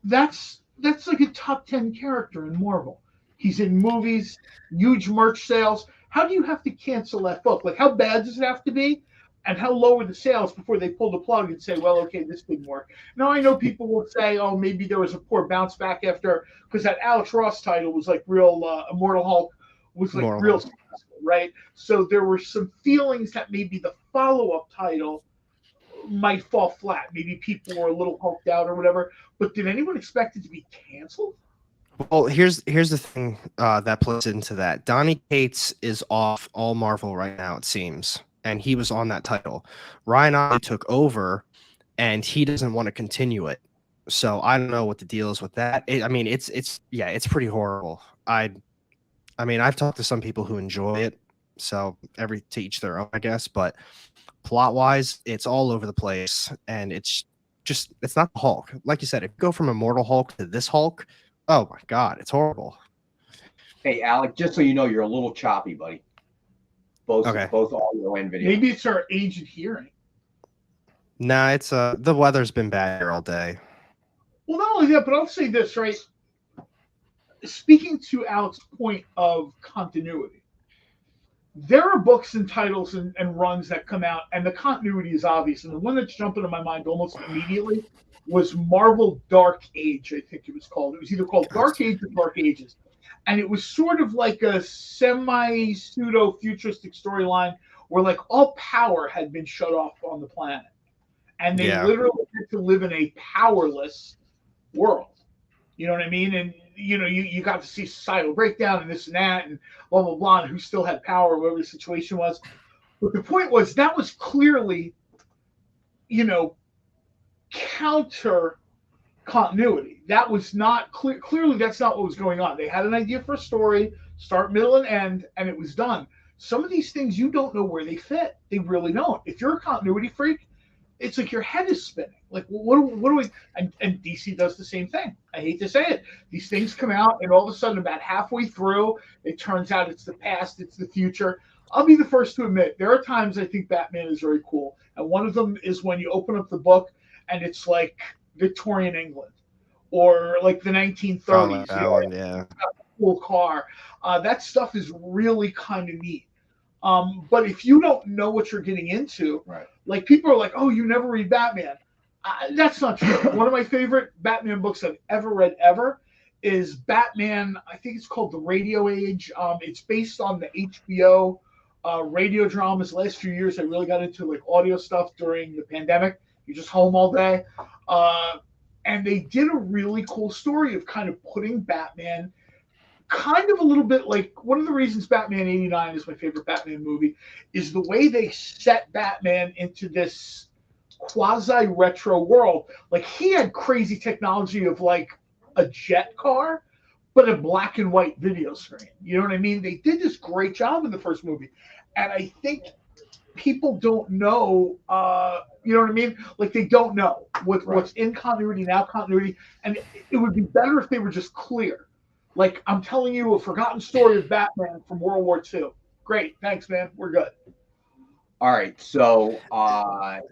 That's like a top 10 character in Marvel. He's in movies, huge merch sales. How do you have to cancel that book? Like, how bad does it have to be? And how low are the sales before they pull the plug and say, well, okay, this didn't work? Now, I know people will say, oh, maybe there was a poor bounce back after, because that Alex Ross title was like real, Immortal Hulk was like real successful, right? So there were some feelings that maybe the follow-up title might fall flat. Maybe people were a little hulked out or whatever. But did anyone expect it to be canceled? Well, here's the thing that plays into that. Donny Cates is off all Marvel right now, it seems, and he was on that title. Ryan Ollie took over, and he doesn't want to continue it. So I don't know what the deal is with that. It's pretty horrible. I mean, I've talked to some people who enjoy it, so to each their own, I guess. But plot-wise, it's all over the place, and it's not the Hulk. Like you said, if you go from Immortal Hulk to this Hulk, oh my God, it's horrible. Hey, Alec, just so you know, you're a little choppy, buddy. Both audio and video. Maybe it's our age and hearing. Nah, it's the weather's been bad here all day. Well, not only that, but I'll say this, right? Speaking to Alex's point of continuity, there are books and titles and runs that come out, and the continuity is obvious. And the one that's jumping in my mind almost immediately was Marvel Dark Age, I think it was called. It was either called Dark Age or Dark Ages. And it was sort of like a semi-pseudo-futuristic storyline where like all power had been shut off on the planet. And they literally had to live in a powerless world. You know what I mean? And, you know, you got to see societal breakdown and this and that and blah, blah, blah, and who still had power, whatever the situation was. But the point was that was clearly, you know, counter continuity. That was not clearly that's not what was going on. They had an idea for a story, start, middle, and end, and it was done. Some of these things you don't know where they fit. They really don't. If you're a continuity freak, it's like your head is spinning. Like, what do we? And DC does the same thing. I hate to say it. These things come out, and all of a sudden, about halfway through, it turns out it's the past, it's the future. I'll be the first to admit there are times I think Batman is very cool, and one of them is when you open up the book and it's like Victorian England or like the 1930s. Yeah. Cool car. That stuff is really kind of neat. But if you don't know what you're getting into, like people are like, oh, you never read Batman. That's not true. One of my favorite Batman books I've ever read is Batman. I think it's called The Radio Age. It's based on the HBO radio dramas. The last few years, I really got into like audio stuff during the pandemic. You're just home all day. And they did a really cool story of kind of putting Batman kind of a little bit like one of the reasons Batman 89 is my favorite Batman movie is the way they set Batman into this quasi retro world. Like he had crazy technology of like a jet car, but a black and white video screen. You know what I mean? They did this great job in the first movie. And I think people don't know, you know what I mean? Like they don't know what's in continuity, now continuity. And it would be better if they were just clear. Like, I'm telling you a forgotten story of Batman from World War II. Great. Thanks, man. We're good. All right. So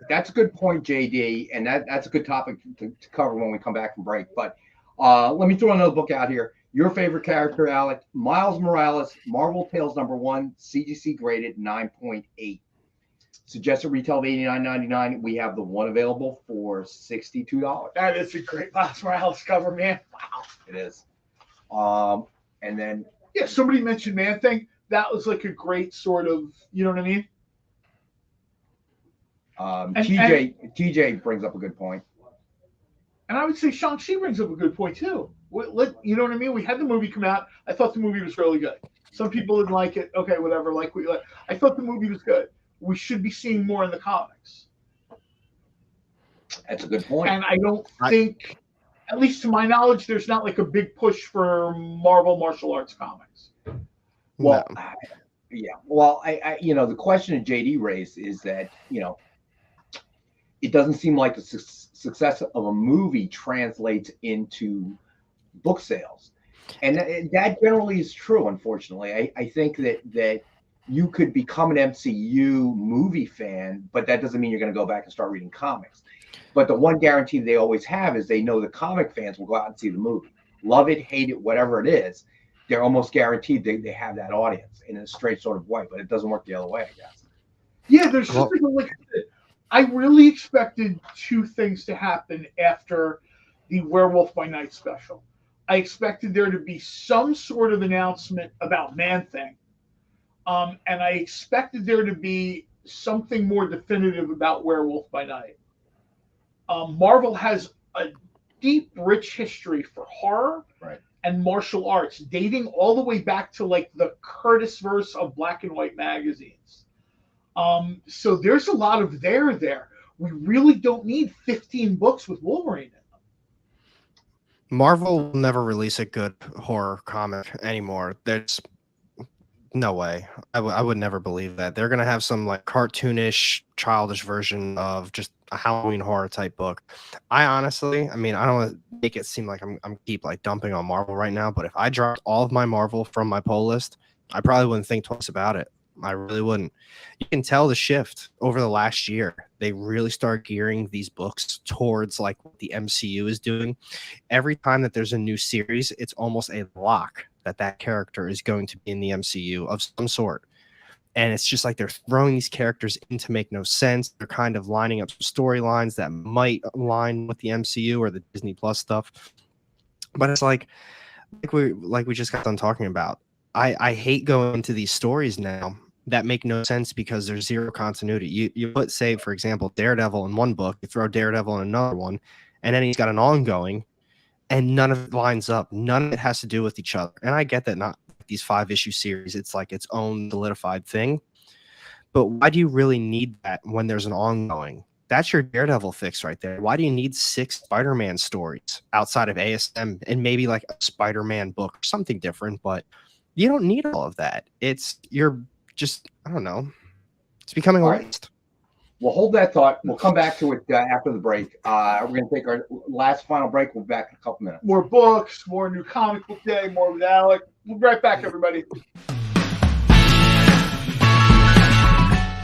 that's a good point, JD. And that's a good topic to cover when we come back from break. But let me throw another book out here. Your favorite character, Alec, Miles Morales, Marvel Tales #1, CGC graded 9.8. Suggested retail of $89.99. We have the one available for $62. That is a great Miles Morales cover, man. Wow. It is. And then somebody mentioned Man Thing. That was like a great sort of, you know what I mean? TJ brings up a good point. And I would say Shang-Chi brings up a good point too. You know what I mean? We had the movie come out. I thought the movie was really good. Some people didn't like it. Okay, whatever. I thought the movie was good. We should be seeing more in the comics. That's a good point. And I don't think, at least to my knowledge, there's not like a big push for Marvel martial arts comics. Well, yeah. Well, I the question that JD raised is that, it doesn't seem like the success of a movie translates into book sales. And that generally is true, unfortunately. I think that you could become an MCU movie fan, but that doesn't mean you're going to go back and start reading comics. But the one guarantee they always have is they know the comic fans will go out and see the movie. Love it, hate it, whatever it is. They're almost guaranteed they have that audience in a straight sort of way, but it doesn't work the other way, I guess. Yeah, there's something like I really expected two things to happen after the Werewolf by Night special. I expected there to be some sort of announcement about Man-Thing. And I expected there to be something more definitive about Werewolf by Night. Marvel has a deep, rich history for horror and martial arts, dating all the way back to like the Curtis verse of black and white magazines. So there's a lot of there. We really don't need 15 books with Wolverine in them. Marvel will never release a good horror comic anymore. There's no way. I would never believe that. They're going to have some like cartoonish, childish version of just a Halloween horror type book. I don't want to make it seem like I'm keep like dumping on Marvel right now, but if I dropped all of my Marvel from my poll list, I probably wouldn't think twice about it. I really wouldn't. You can tell the shift over the last year. They really start gearing these books towards like what the MCU is doing. Every time that there's a new series, it's almost a lock that character is going to be in the MCU of some sort. And it's just like they're throwing these characters in to make no sense. They're kind of lining up some storylines that might align with the MCU or the Disney Plus stuff. But it's like we just got done talking about. I hate going into these stories now that make no sense because there's zero continuity. You put, say, for example, Daredevil in one book, you throw Daredevil in another one, and then he's got an ongoing, and none of it lines up. None of it has to do with each other. And I get that not these 5-issue series, it's like its own solidified thing. But why do you really need that when there's an ongoing? That's your Daredevil fix right there. Why do you need 6 Spider-Man stories outside of ASM and maybe like a Spider-Man book or something different? But you don't need all of that. You're just, I don't know. It's becoming a waste. We'll hold that thought. We'll come back to it after the break. We're going to take our last final break. We'll be back in a couple minutes. More books, more new comic book day, more with Alec. We'll be right back, everybody.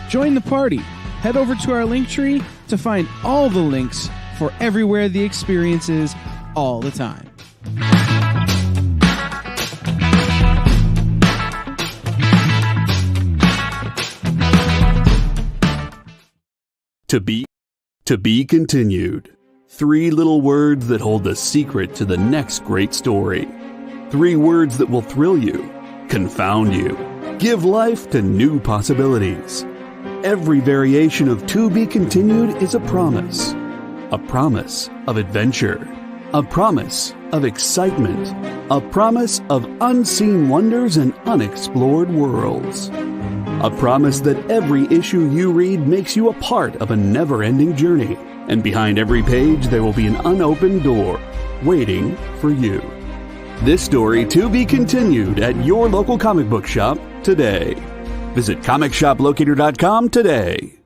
Join the party. Head over to our link tree to find all the links for everywhere the experience is all the time. To be continued. 3 little words that hold the secret to the next great story. 3 words that will thrill you, confound you, give life to new possibilities. Every variation of To Be Continued is a promise, A promise of adventure. A promise of excitement. A promise of unseen wonders and unexplored worlds. A promise that every issue you read makes you a part of a never-ending journey. And behind every page there will be an unopened door waiting for you. This story to be continued at your local comic book shop today. Visit comicshoplocator.com today.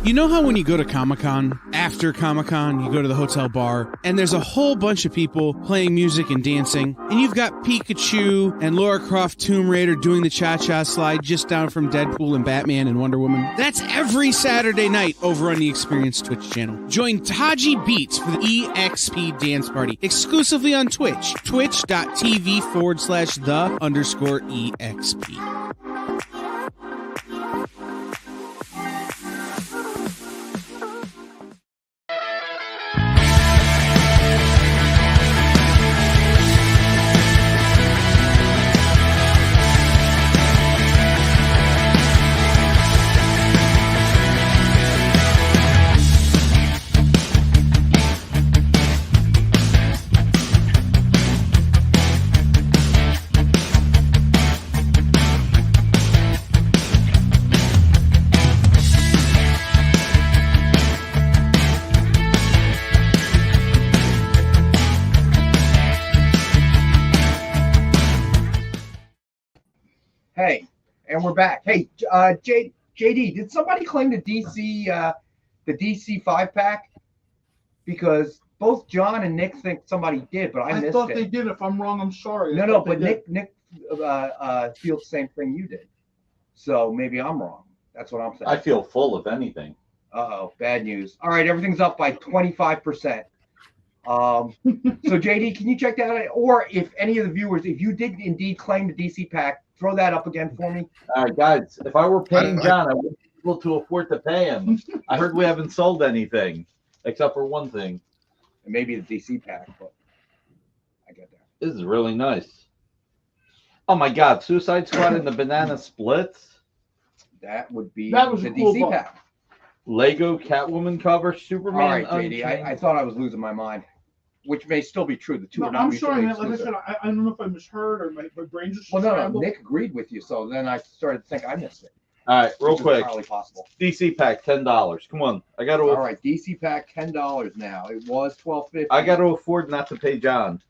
You know how when you go to Comic-Con, after Comic-Con, you go to the hotel bar, and there's a whole bunch of people playing music and dancing, and you've got Pikachu and Lara Croft Tomb Raider doing the cha-cha slide just down from Deadpool and Batman and Wonder Woman? That's every Saturday night over on the Experience Twitch channel. Join Taji Beats for the EXP Dance Party, exclusively on Twitch, twitch.tv/the_EXP. Hey, and we're back. Hey, JD, did somebody claim the DC 5-pack? Because both John and Nick think somebody did, but I missed it. I thought they did. If I'm wrong, I'm sorry. No, but Nick feels the same thing you did. So maybe I'm wrong. That's what I'm saying. I feel full, if anything. Uh-oh, bad news. All right, everything's up by 25%. So JD, can you check that out? Or if any of the viewers, if you did indeed claim the DC pack, throw that up again for me. All right, guys. If I were paying John, I wouldn't be able to afford to pay him. I heard we haven't sold anything except for one thing. And maybe the DC pack, but I get that. This is really nice. Oh my God, Suicide Squad and the Banana Splits. That would be that was the cool DC pack. Lego Catwoman cover, Superman. All right, JD, I thought I was losing my mind, which may still be true. The two are not I'm sorry, mutually man. Like I exclusive. said, I don't know if I misheard or my brain just. Well, no, Nick agreed with you, so then I started to think I missed it. All right, real quick. Entirely possible. DC pack, $10. Come on, I got to. All right, DC pack, $10 now. It was $12.50. I got to afford not to pay John.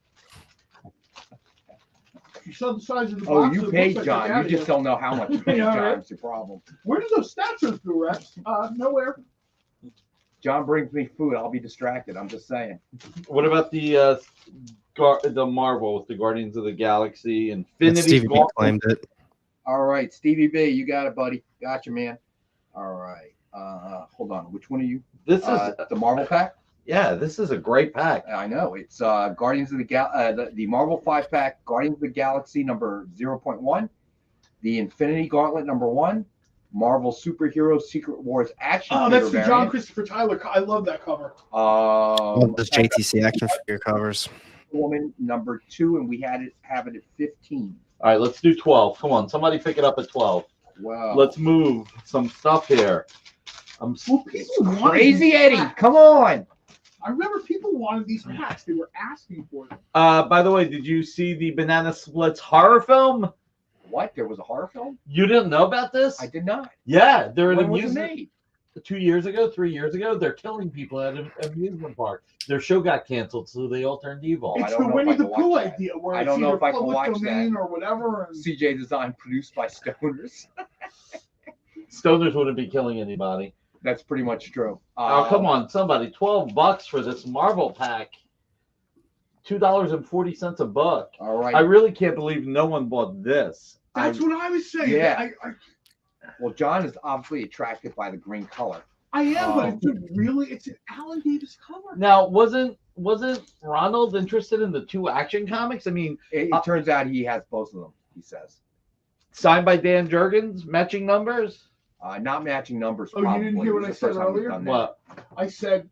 You saw the size of the Oh, box. you paid John. You just don't know how much you paid John. That's your problem. Where did those statues go, Rex? Nowhere. John brings me food. I'll be distracted. I'm just saying. What about the Marvel with the Guardians of the Galaxy, Infinity Stevie B Gauntlet? claimed it. All right, Stevie B, you got it, buddy. Gotcha, man. All right. Hold on. Which one are you? This is the Marvel pack. Yeah, this is a great pack. I know. It's Guardians of the Marvel 5-pack, Guardians of the Galaxy number 0.1, the Infinity Gauntlet number 1, Marvel Superhero Secret Wars action. Oh, that's the variant. John Christopher Tyler. I love that cover. Those JTC action figure covers. Woman number 2, and we have it at 15. All right, let's do 12. Come on, somebody pick it up at 12. Wow. Let's move some stuff here. I'm Crazy Eddie. Come on. I remember people wanted these packs. They were asking for them. By the way, did you see the Banana Splits horror film? What? There was a horror film? You didn't know about this? I did not. Yeah, they're When an was it amusement. made? 2 years ago, 3 years ago, they're killing people at an amusement park. Their show got canceled, so they all turned evil. It's the Winnie the Pooh idea, where I it's don't know either if I can public watch domain that. or whatever. And CJ Design produced by Stoners. Stoners wouldn't be killing anybody. That's pretty much true. Oh, come on, somebody. $12 for this Marvel pack. $2.40 a book. All right. I really can't believe no one bought this. that's what I was saying. Yeah. I Well, John is obviously attracted by the green color. I am, but it's an Alan Davis cover. Now, wasn't Ronald interested in the 2 action comics? I mean, It turns out he has both of them, he says. Signed by Dan Jurgens, matching numbers? Not matching numbers, Oh, probably. you didn't hear what It I was the said first time we've earlier? done that. What? I said,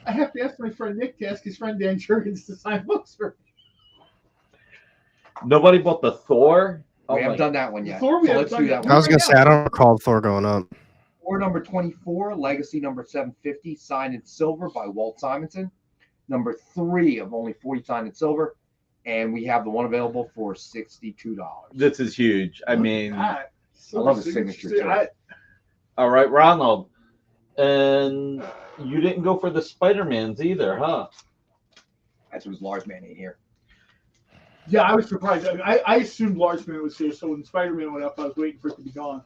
I have to ask my friend Nick to ask his friend Dan Jurgens to sign books for me. Nobody bought the Thor? We haven't done that one yet. Thor we so haven't let's done do yet. that I one. was gonna say I don't recall Thor going up. Or number 24, Legacy number 750, signed in silver by Walt Simonson. Number 3 of only 40 signed in silver. And we have the one available for $62. This is huge. I mean, I love the signature too. All right, Ronald. And you didn't go for the Spider-Mans either, huh? That's who's large man in here. Yeah, I was surprised. I assumed Large Man was here, so when Spider-Man went up, I was waiting for it to be gone.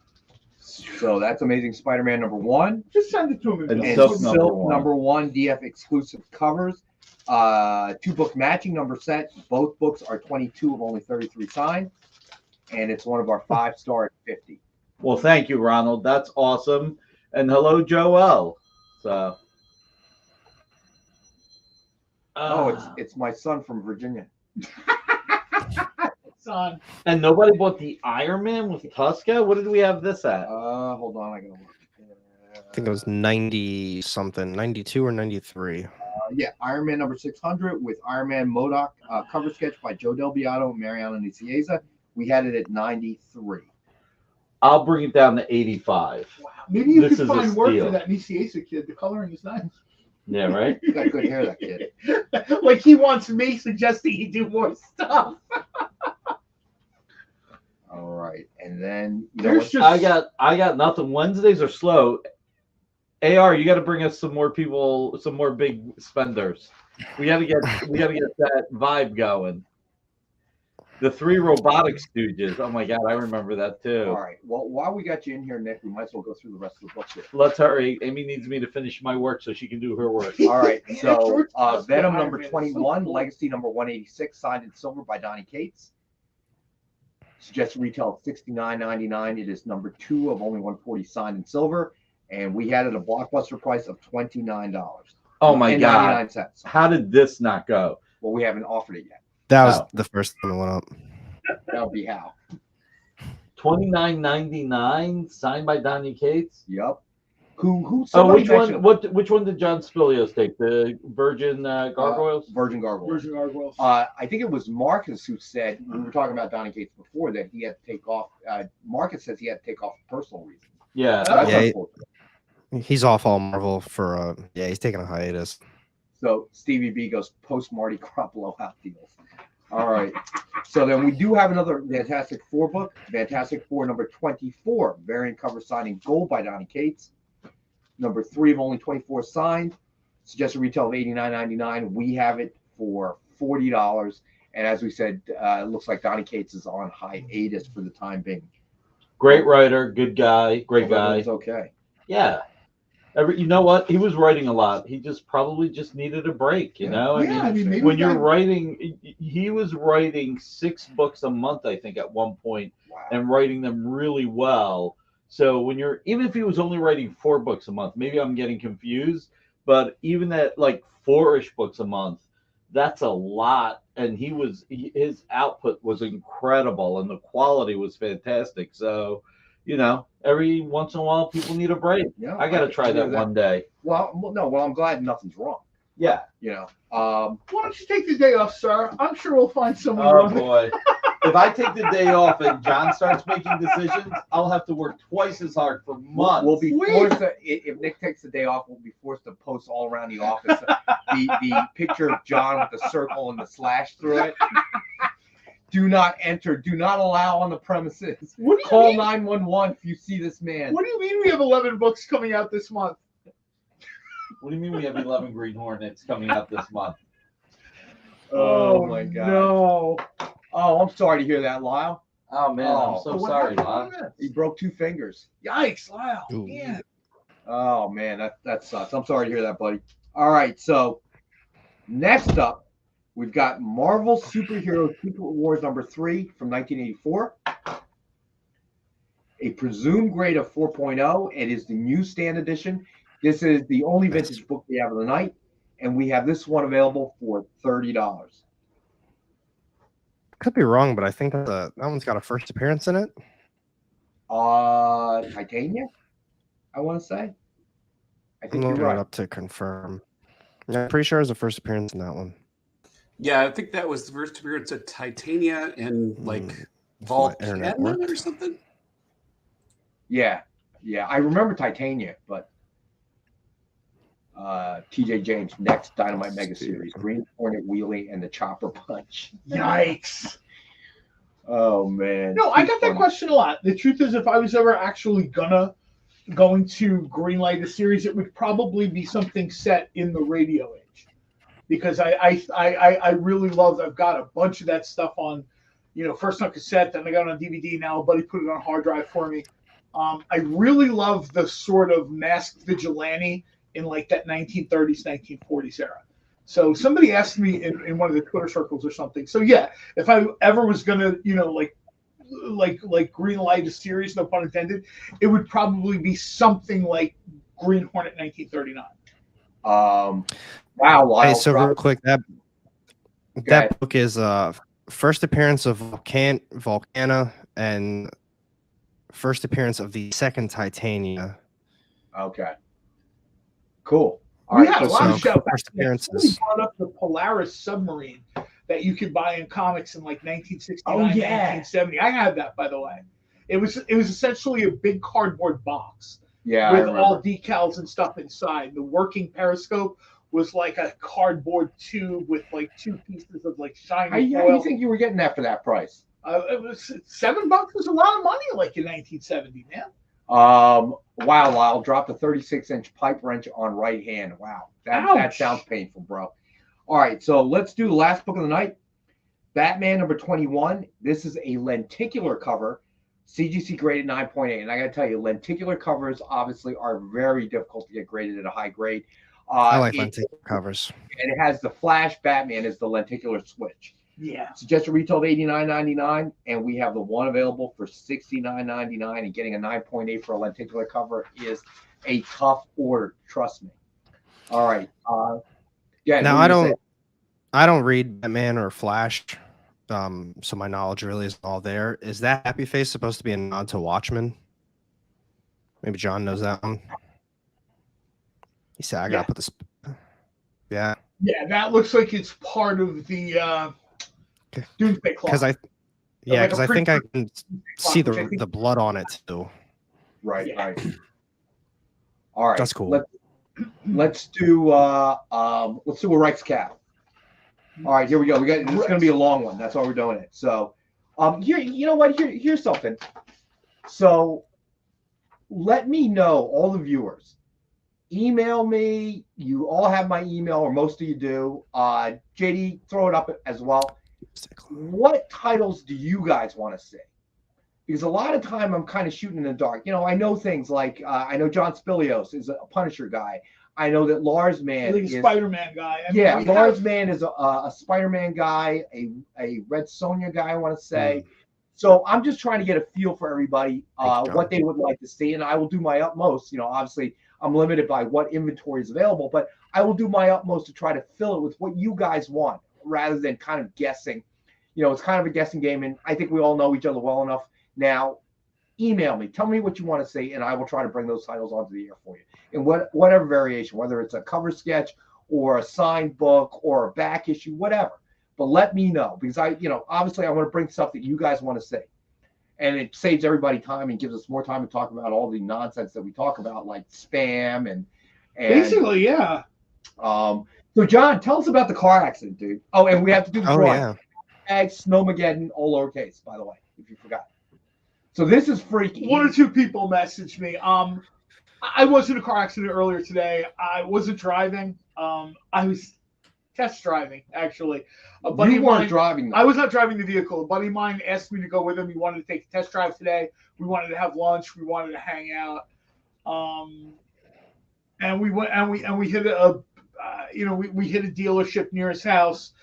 So that's Amazing Spider-Man number 1. Just send it to him. And Silk number 1, DF exclusive covers. 2-book matching number set. Both books are 22 of only 33 signed. And it's one of our 5-star at 50. Well, thank you, Ronald. That's awesome. And hello, Joel. So. It's my son from Virginia. Son. And nobody bought the Iron Man with Tuska? What did we have this at? Hold on, I gotta look. I think it was 90 something, 92 or 93. Yeah, Iron Man number 600 with Iron Man MODOK cover sketch by Joe Del Beato and Mariano Nicieza. We had it at 93. I'll bring it down to 85. Wow. Maybe you could find work for that Nicieza kid. The coloring is nice. Yeah, right? You got good hair, that kid. Like he wants me suggesting he do more stuff. All right, and then I got nothing. Wednesdays are slow. AR, you got to bring us some more people, some more big spenders. We got to get that vibe going. The 3 robotic stooges. Oh my God, I remember that too. All right. Well, while we got you in here, Nick, we might as well go through the rest of the books here. Let's hurry. Amy needs me to finish my work so she can do her work. All right. So Venom number 21, Legacy number 186, signed in silver by Donnie Cates. Suggested retail of $69.99. It is number 2 of only 140 signed in silver. And we had it a blockbuster price of $29. Oh my God. 99 cents. How did this not go? Well, we haven't offered it yet. That was the first one that went up. That would be how. $29.99 signed by Donnie Cates. Yep. Who? Which one? Which one did John Spilios take? The Virgin Gargoyles. Virgin Gargoyles. Virgin Gargoyles. I think it was Marcus who said, we were talking about Donnie Cates before, that he had to take off. Marcus says he had to take off for personal reasons. Yeah. He's off all Marvel for he's taking a hiatus. So Stevie B goes post Marty Krop blowout deals. All right. So then we do have another Fantastic Four book, Fantastic Four number 24, variant cover signing gold by Donnie Cates. Number 3 of only 24 signed. Suggested retail of $89.99. We have it for $40. And as we said, it looks like Donnie Cates is on hiatus for the time being. Great writer, good guy, great guy. It's okay. Yeah. You know what? He was writing a lot. He probably just needed a break, you know? I mean maybe when you're writing, he was writing 6 books a month, I think, at one point, and writing them really well. So even if he was only writing 4 books a month, maybe I'm getting confused, but even at like 4-ish books a month, that's a lot. And his output was incredible and the quality was fantastic. So, every once in a while, people need a break. Yeah, I got to try that one day. Well, I'm glad nothing's wrong. Yeah. Why don't you take the day off, sir? I'm sure we'll find someone. Oh, boy. If I take the day off and John starts making decisions, I'll have to work twice as hard for months. We'll be forced to, if Nick takes the day off, we'll be forced to post all around the office the picture of John with the circle and the slash through it. Do not enter. Do not allow on the premises. Call 911 if you see this man. What do you mean we have 11 books coming out this month? What do you mean we have 11 Green Hornets coming out this month? Oh my God. No. Oh, I'm sorry to hear that, Lyle. Oh, man. I'm so sorry, Lyle. He broke 2 fingers. Yikes, Lyle. Ooh. Yeah. Oh, man. That sucks. I'm sorry to hear that, buddy. All right. So next up, we've got Marvel Superhero Secret Wars number 3 from 1984. A presumed grade of 4.0. It is the newsstand edition. This is the only vintage book we have of the night, and we have this one available for $30. Could be wrong, but I think that one's got a first appearance in it. Titania, I want to say. I think I'm you're right. up to confirm. Yeah, I'm pretty sure there's a first appearance in that one. Yeah, I think that was the first appearance of Titania in Volcano or something. Yeah, Yeah, I remember Titania, but TJ James next Dynamite Mega Series, Green Hornet Wheelie and the Chopper Punch. Yikes. Oh man. No, I got that question a lot. The truth is, if I was ever actually going to greenlight a series, it would probably be something set in the radio age, because I really love. I've got a bunch of that stuff on, first on cassette, then I got it on DVD. Now a buddy put it on a hard drive for me. I really love the sort of masked vigilante in like that 1930s, 1940s era. So somebody asked me in one of the Twitter circles or something. So yeah, if I ever was gonna, like green light a series, no pun intended, it would probably be something like Green Hornet 1939. Wow. Hey, so real quick, that book is first appearance of Volcana and first appearance of the second Titania. Okay. Cool. We had a lot of shout first appearances. Somebody brought up the Polaris submarine that you could buy in comics in like 1969, 1970. I had that, by the way. It was essentially a big cardboard box with all decals and stuff inside. The working periscope was like a cardboard tube with like two pieces of like shiny foil. How do you think you were getting that for that price? It was $7 was a lot of money, like in 1970, man. Wow, Lyle dropped a 36-inch pipe wrench on right hand. Wow, that sounds painful, bro. All right, so let's do the last book of the night. Batman number 21. This is a lenticular cover, CGC graded 9.8. And I got to tell you, lenticular covers obviously are very difficult to get graded at a high grade. I like lenticular covers. And it has the Flash Batman as the lenticular switch. Yeah. Suggested retail of $89.99, and we have the one available for $69.99. And getting a 9.8 for a lenticular cover is a tough order. Trust me. All right. Yeah. Now I don't read Batman or Flash, so my knowledge really isn't all there. Is that Happy Face supposed to be a nod to Watchmen? Maybe John knows that one. He said, "I gotta put this." Yeah. Yeah, that looks like it's part of the Doomsday Clock. Because I think I can see the blood on it too. Right. All right. That's cool. Let's do a Rex Cap. All right, here we go. It's going to be a long one. That's why we're doing it. So, here, you know what? Here's something. So, let me know, all the viewers. Email me. You all have my email, or most of you do. JD, throw it up as well. What titles do you guys want to see? Because a lot of time I'm kind of shooting in the dark. I know things like I know John Spilios is a Punisher guy. I know that Lars Man is a Spider-Man guy. Lars Man is a Spider-Man guy, a Red Sonja guy, I want to say. So I'm just trying to get a feel for everybody, what they would like to see, and I will do my utmost. Obviously I'm limited by what inventory is available, but I will do my utmost to try to fill it with what you guys want, rather than kind of guessing. It's kind of a guessing game, and I think we all know each other well enough now. Email me, tell me what you want to see, and I will try to bring those titles onto the air for you in whatever variation, whether it's a cover sketch or a signed book or a back issue, whatever. But let me know, because obviously I want to bring stuff that you guys want to see, and it saves everybody time and gives us more time to talk about all the nonsense that we talk about, like spam and basically, yeah. So John, tell us about the car accident, dude. Oh, and we have to do the drawing. Yeah. Snowmageddon, all lowercase, by the way, if you forgot. So this is freaky. One or two people messaged me. I was in a car accident earlier today. I wasn't driving. I was test driving, actually. A buddy you weren't driving, though. I was not driving the vehicle. A buddy of mine asked me to go with him. He wanted to take a test drive today. We wanted to have lunch. We wanted to hang out. And we went and we hit we hit a dealership near his house.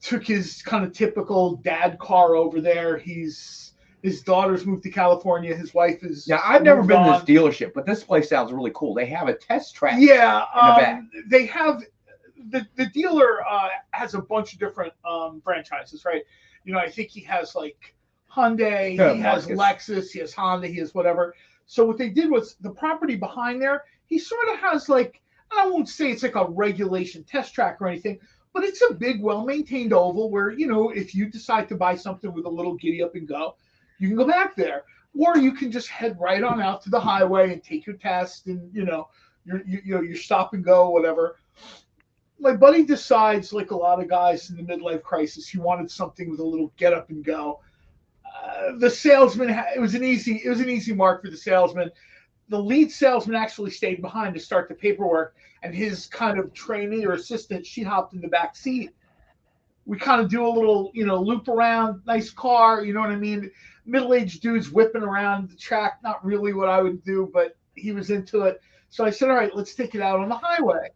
Took his kind of typical dad car over there. His daughter's moved to California. His wife is. Yeah, I've never been to this dealership, but this place sounds really cool. They have a test track. Yeah, in the back. They have the dealer has a bunch of different franchises, right? I think he has like Hyundai, he has Lexus, he has Honda, he has whatever. So what they did was the property behind there. He sort of has like, I won't say it's like a regulation test track or anything, but it's a big, well-maintained oval where, if you decide to buy something with a little giddy up and go, you can go back there. or you can just head right on out to the highway and take your test, and your stop and go, whatever. My buddy decides, like a lot of guys in the midlife crisis, he wanted something with a little get up and go. The salesman, it was an easy mark for the salesman. The lead salesman actually stayed behind to start the paperwork, and his kind of trainee or assistant, she hopped in the back seat. We kind of do a little, loop around, nice car, you know what I mean? Middle-aged dudes whipping around the track, not really what I would do, but he was into it. So I said, all right, let's take it out on the highway.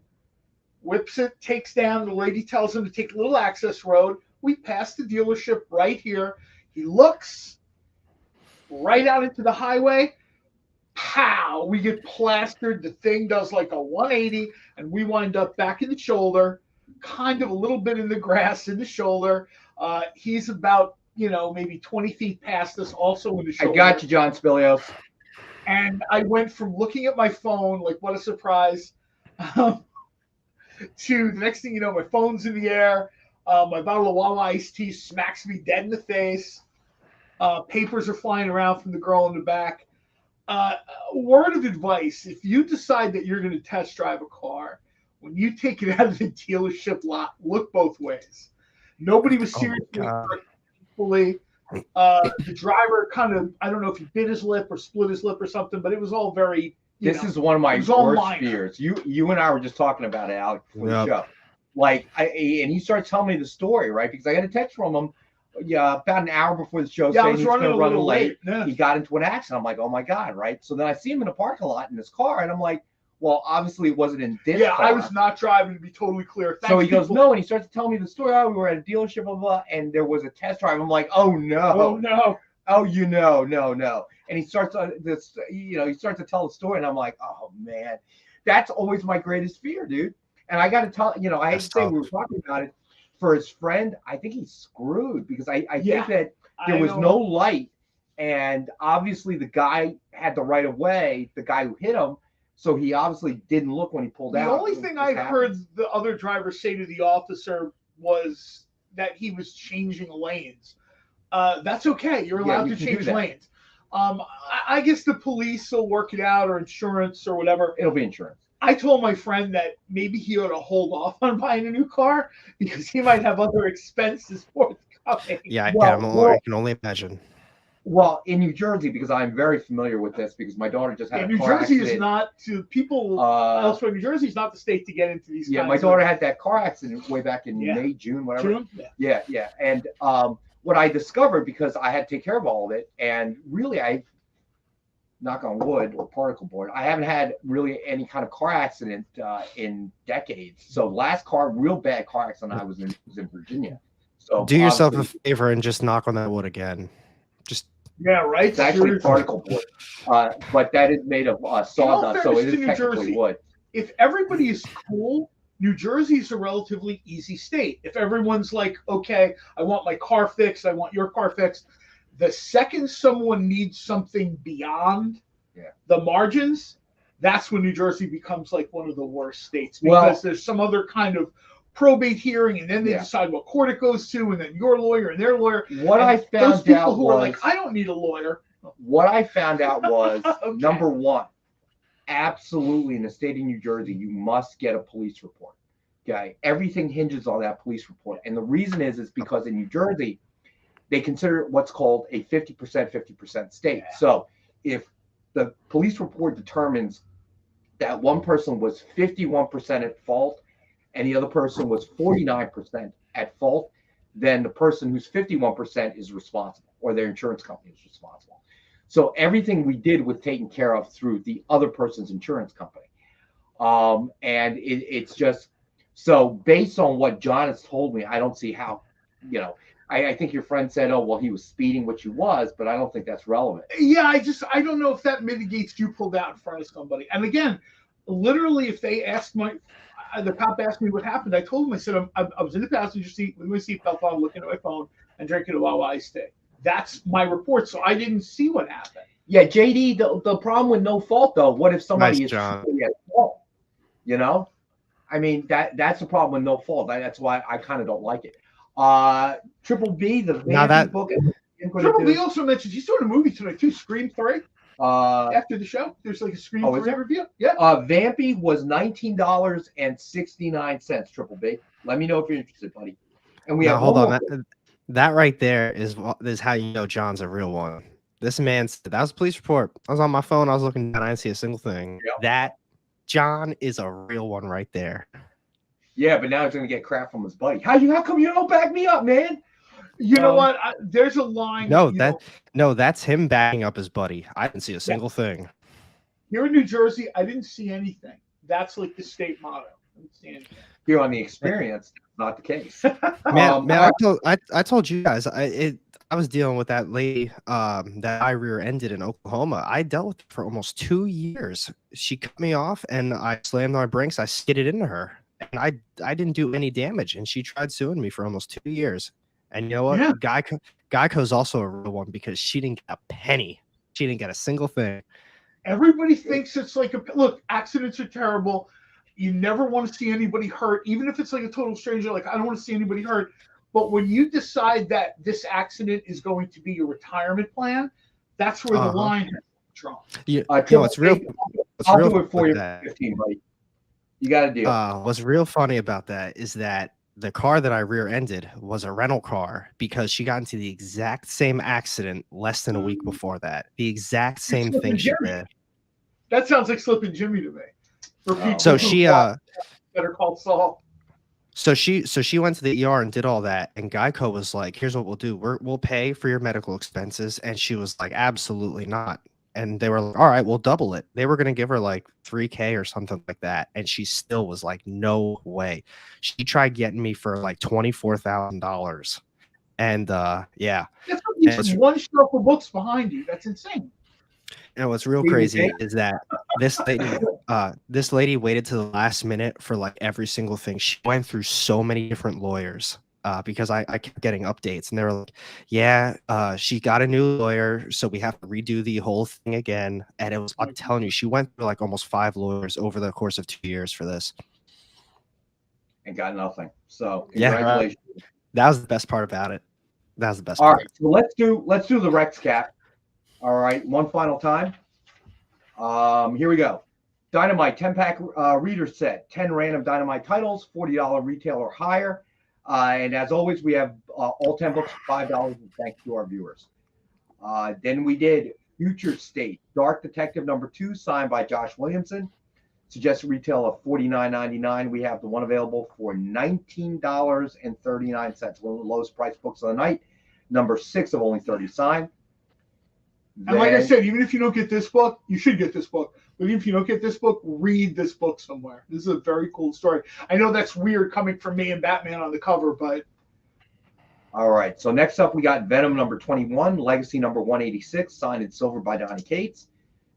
Whips it, takes down. The lady tells him to take a little access road. We pass the dealership right here. He looks right out into the highway. Pow! We get plastered. The thing does like a 180, and we wind up back in the shoulder, kind of a little bit in the grass in the shoulder. He's about, maybe 20 feet past us, also in the shoulder. I got you, John Spilios. And I went from looking at my phone, like, what a surprise, to the next thing you know, my phone's in the air. My bottle of Wawa iced tea smacks me dead in the face. Papers are flying around from the girl in the back. Word of advice, if you decide that you're going to test drive a car, when you take it out of the dealership lot, look both ways. Nobody was seriously hurt. The driver kind of, I don't know if he bit his lip or split his lip or something, but it was all very... This is one of my worst fears. You and I were just talking about it, Alex, before the show. And he started telling me the story, right? Because I got a text from him about an hour before the show saying he's going to run late. Yeah. He got into an accident. I'm like, oh my God, right? So then I see him in the parking lot in his car, and I'm like, well, obviously it wasn't in this car. I was not driving, to be totally clear. So he goes, no, and he starts to tell me the story. Oh, we were at a dealership, blah, blah, and there was a test drive. I'm like, oh no. Oh no. Oh, no. And he starts he starts to tell the story, and I'm like, oh man, that's always my greatest fear, dude. And I got to tell, I hate to say we were talking about it. For his friend, I think he's screwed because I think that there was no light, and obviously the guy had the right of way, the guy who hit him, so he obviously didn't look when he pulled out. The only thing I heard the other driver say to the officer was that he was changing lanes. That's okay. You're allowed to change lanes. I guess the police will work it out, or insurance or whatever. It'll be insurance. I told my friend that maybe he ought to hold off on buying a new car because he might have other expenses forthcoming. Yeah, I can only imagine. Well, in New Jersey, because I'm very familiar with this, because my daughter just had a New car Jersey accident. Is not to people elsewhere. New Jersey is not the state to get into these. Yeah, my daughter had that car accident way back in May, June, whatever. June? Yeah. And what I discovered, because I had to take care of all of it, and really knock on wood or particle board, I haven't had really any kind of car accident in decades. So last real bad car accident I was in Virginia. So do yourself a favor and just knock on that wood again. Right. It's actually particle board, but that is made of sawdust, so it is technically wood. If everybody is cool, New Jersey is a relatively easy state. If everyone's like, okay, I want my car fixed, I want your car fixed. The second someone needs something beyond the margins, that's when New Jersey becomes like one of the worst states, because there's some other kind of probate hearing, and then they decide what court it goes to, and then your lawyer and their lawyer. What I found those people out who was, are like, I don't need a lawyer. What I found out was number one, absolutely in the state of New Jersey, you must get a police report. Okay, everything hinges on that police report, and the reason is because in New Jersey, they consider what's called a 50% state. So if the police report determines that one person was 51% at fault and the other person was 49% at fault, then the person who's 51% is responsible, or their insurance company is responsible. So everything we did was taken care of through the other person's insurance company. And it's just, so based on what John has told me, I don't see how, I think your friend said, oh, well, he was speeding, which he was, but I don't think that's relevant. Yeah, I don't know if that mitigates you pulled out in front of somebody. And again, literally, if they asked the cop asked me what happened, I told him, I said, I was in the passenger seat with my seatbelt on, looking at my phone and drinking a Wawa iced tea. That's my report. So I didn't see what happened. Yeah, JD, the problem with no fault, though, what if somebody is truly at fault? I mean, that's the problem with no fault. That's why I kind of don't like it. Triple B, the book, Triple B also mentioned he's doing a movie tonight too, Scream 3. After the show, there's like a Scream 3 review. Yeah. Vampy was $19.69. Triple B. Let me know if you're interested, buddy. And we have hold on. That right there is how you know John's a real one. This man said that was a police report. I was on my phone. I was looking down. I didn't see a single thing. Yep. That John is a real one right there. Yeah, but now he's gonna get crap from his buddy. How come you don't back me up, man? You know what? There's a line. No, that's him backing up his buddy. I didn't see a single thing. Here in New Jersey, I didn't see anything. That's like the state motto. I didn't see anything. Here on the experience, not the case. Man, I told you guys, I was dealing with that lady that I rear-ended in Oklahoma. I dealt with it for almost 2 years. She cut me off, and I slammed on my brakes. I skidded into her, and I didn't do any damage, and she tried suing me for almost 2 years. And you know what? Yeah. Geico's also a real one because she didn't get a penny. She didn't get a single thing. Everybody thinks it's like look, accidents are terrible. You never want to see anybody hurt, even if it's like a total stranger. Like, I don't want to see anybody hurt. But when you decide that this accident is going to be your retirement plan, that's where the line is drawn. Yeah, it's real. I'll do it for you for 15, buddy. You got to do. What's real funny about that is that the car that I rear-ended was a rental car because she got into the exact same accident less than a week before that. The exact same thing she did. That sounds like Slippin' Jimmy to me. So she better call Saul. So she went to the ER and did all that, and Geico was like, "Here's what we'll do: we'll pay for your medical expenses." And she was like, "Absolutely not." And they were like, "All right, we'll double it." They were going to give her like $3,000 or something like that, and she still was like, "No way." She tried getting me for like $24,000, and yeah, that's one shelf of books behind you. That's insane. And what's real crazy is that this lady waited to the last minute for like every single thing. She went through so many different lawyers because I kept getting updates, and they were like, "Yeah, she got a new lawyer, so we have to redo the whole thing again." And it was, I'm telling you, she went through like almost 5 lawyers over the course of 2 years for this, and got nothing. So congratulations. Yeah, that was the best part about it. That was the best part. All right, so let's do the Rex cap. All right, one final time. Here we go. Dynamite 10-pack reader set, 10 random Dynamite titles, $40 retail or higher. And as always, we have all 10 books for $5, and thanks to our viewers. Then we did Future State, Dark Detective #2, signed by Josh Williamson. Suggested retail of $49.99. We have the one available for $19.39. One of the lowest priced books of the night. #6 of only 30 signed. And like I said, even if you don't get this book, you should get this book. But even if you don't get this book, read this book somewhere. This is a very cool story. I know that's weird coming from me and Batman on the cover, but... All right. So next up, we got Venom #21, Legacy #186, signed in silver by Donny Cates.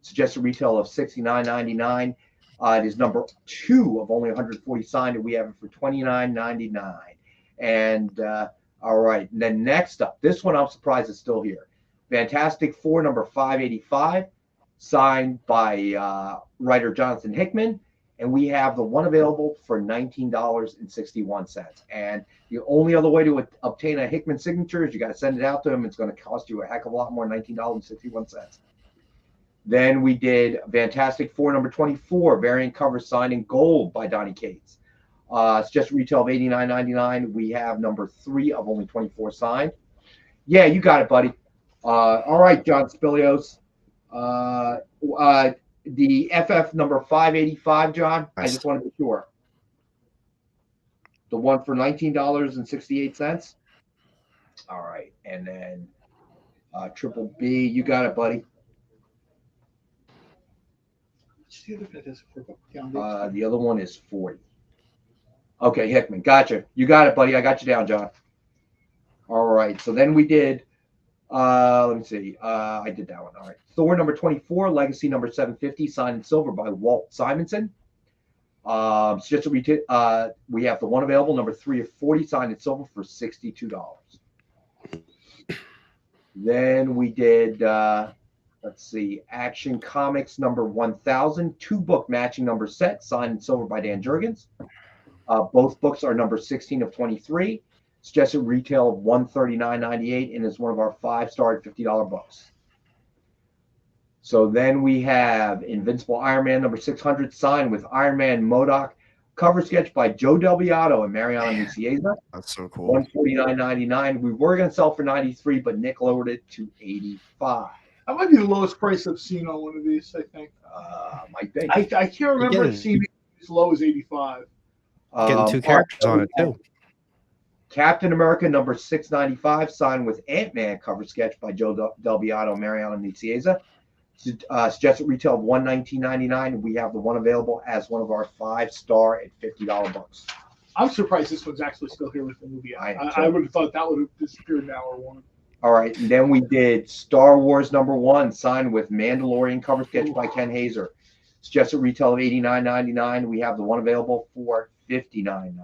Suggested retail of $69.99. It is #2 of only 140 signed, and we have it for $29.99. And all right. And then next up, this one I'm surprised is still here. Fantastic Four #585, signed by writer Jonathan Hickman, and we have the one available for $19.61. And the only other way to obtain a Hickman signature is you got to send it out to him. It's going to cost you a heck of a lot more, $19.61. Then we did Fantastic Four #24, variant cover signed in gold by Donny Cates. It's just retail of $89.99. We have #3 of only 24 signed. Yeah, you got it, buddy. All right, John Spilios. The FF #585, John. I just want to be sure. The one for $19.68. All right, and then Triple B, you got it, buddy. The other one is 40. Okay, Hickman, gotcha. You got it, buddy. I got you down, John. All right, so then we did. Let me see. I did that one. All right. Thor #24, Legacy #750, signed in silver by Walt Simonson. Just we have the one available, #3 of 40, signed in silver for $62. Then we did, let's see, Action Comics #1000, 2-book matching number set, signed in silver by Dan Jurgens. Both books are #16 of 23. Suggested retail of $139.98 and is one of our 5-star $50 books. So then we have Invincible Iron Man number 600 signed with Iron Man MODOK. Cover sketch by Joe Del Beato and Mariano Nicieza. That's so cool. $149.99. We were going to sell for $93, but Nick lowered it to $85. That might be the lowest price I've seen on one of these, I think. Might be. I can't remember seeing it as low as 85. Getting 2 characters on it, too. Captain America number 695 signed with Ant-Man cover sketch by Joe Del Beato and Mariano Nicieza. Suggested retail of $119.99. We have the one available as one of our 5-star at $50 books. I'm surprised this one's actually still here with the movie. I would have thought that would have disappeared in hour 1. All right, and then we did Star Wars number 1 signed with Mandalorian cover sketch by Ken Hazer. Suggested retail of $89.99. We have the one available for $59.99.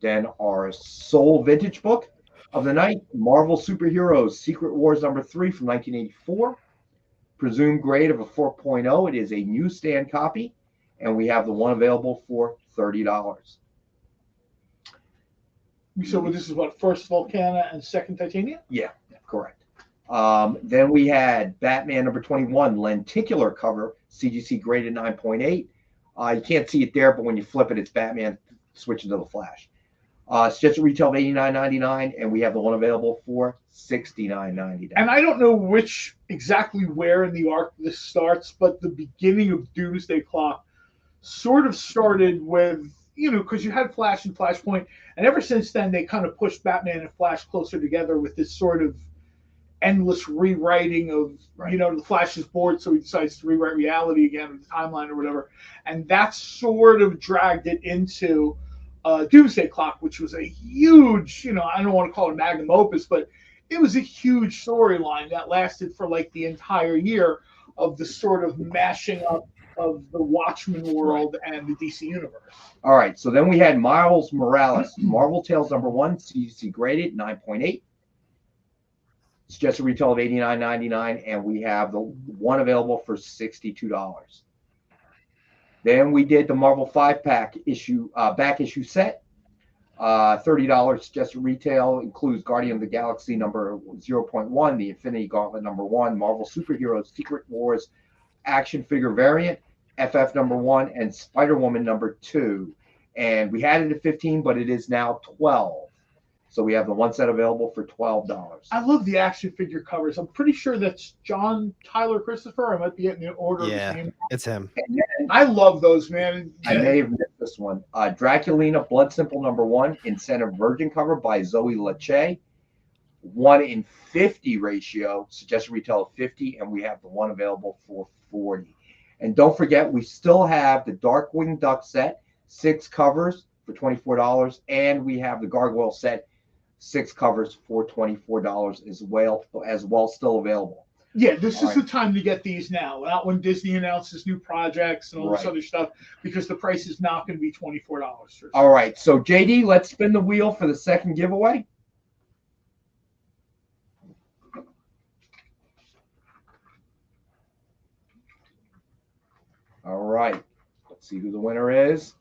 Then our sole vintage book of the night, Marvel Superheroes Secret Wars number 3 from 1984. Presumed grade of a 4.0. It is a newsstand copy, and we have the one available for $30. So this is what, first Volcana and second Titania? Yeah, correct. Then we had Batman number 21, lenticular cover, CGC graded 9.8. You can't see it there, but when you flip it, it's Batman switching to the Flash. Suggested retail of $89.99, and we have the one available for $69.99. And I don't know exactly where in the arc this starts, but the beginning of Doomsday Clock sort of started with, because you had Flash and Flashpoint, and ever since then they kind of pushed Batman and Flash closer together with this sort of endless rewriting of, the Flash is bored, so he decides to rewrite reality again, or the timeline or whatever. And that sort of dragged it into Doomsday Clock, which was a huge, I don't want to call it magnum opus, but it was a huge storyline that lasted for like the entire year of the sort of mashing up of the Watchmen world and the DC universe. All right, so then we had Miles Morales, Marvel Tales number 1, CGC graded 9.8. Suggested retail of $89.99, and we have the one available for $62. Then we did the Marvel 5-pack issue, back issue set. $30 suggested retail, includes Guardian of the Galaxy number 0.1, the Infinity Gauntlet number 1, Marvel Superheroes Secret Wars action figure variant, FF number 1, and Spider-Woman number 2. And we had it at $15, but it is now $12. So we have the one set available for $12. I love the action figure covers. I'm pretty sure that's John Tyler Christopher. I might be getting the order of his name. It's him. I love those, man. I may have missed this one. Draculina Blood Simple number 1, Incentive Virgin cover by Zoe Lache. 1:50 ratio, suggested retail of $50, and we have the one available for $40. And don't forget, we still have the Darkwing Duck set, 6 covers for $24, and we have the Gargoyle set, 6 covers for $24 as well, still available. Yeah, this is the time to get these now, not when Disney announces new projects and all this other stuff, because the price is not going to be $24. All right, so JD, let's spin the wheel for the second giveaway. All right, let's see who the winner is.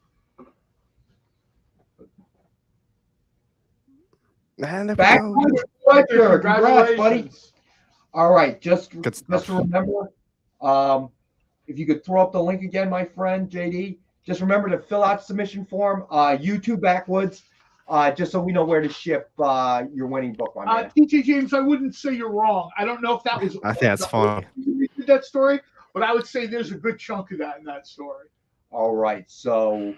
Man, back to Collector. Congrats, buddy. All right, just remember, if you could throw up the link again, my friend JD. Just remember to fill out submission form, YouTube backwoods, just so we know where to ship your winning book, my man. TJ James, I wouldn't say you're wrong. I don't know if that was. I think that's fun. That story, but I would say there's a good chunk of that in that story. All right, so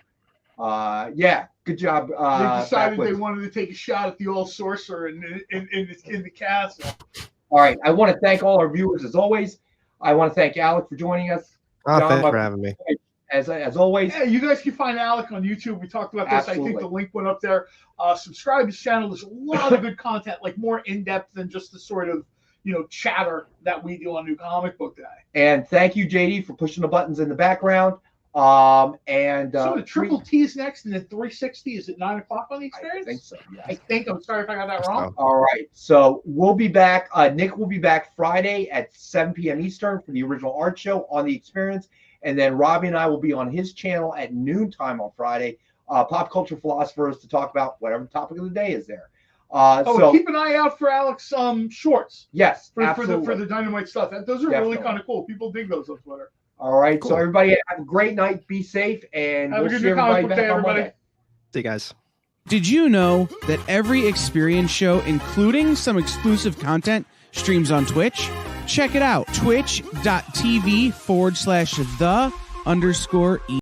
yeah, good job. They decided they wanted to take a shot at the old sorcerer in the castle. All right, I want to thank all our viewers as always. I want to thank Alec for joining us. Thanks for having me. As always. Yeah, you guys can find Alec on YouTube. We talked about this. Absolutely. I think the link went up there. Subscribe to his channel. There's a lot of good content, like more in-depth than just the sort of chatter that we do on New Comic Book Day. And thank you, JD, for pushing the buttons in the background. So the Triple T is next, and then 360 is at 9 o'clock on the Experience. I think so. Yes. I'm sorry if I got that wrong. All right, so we'll be back. Nick will be back Friday at 7 p.m. Eastern for the original art show on the Experience, and then Robbie and I will be on his channel at noontime on Friday pop culture philosophers to talk about whatever topic of the day is there. So keep an eye out for Alex shorts. Yes, for the Dynamite stuff. Those are really kind of cool. People dig those on Twitter. All right, cool. So everybody have a great night. Be safe, and have we'll a good see everybody back on everybody. Monday. See you guys. Did you know that every experience show, including some exclusive content, streams on Twitch? Check it out, twitch.tv/the_e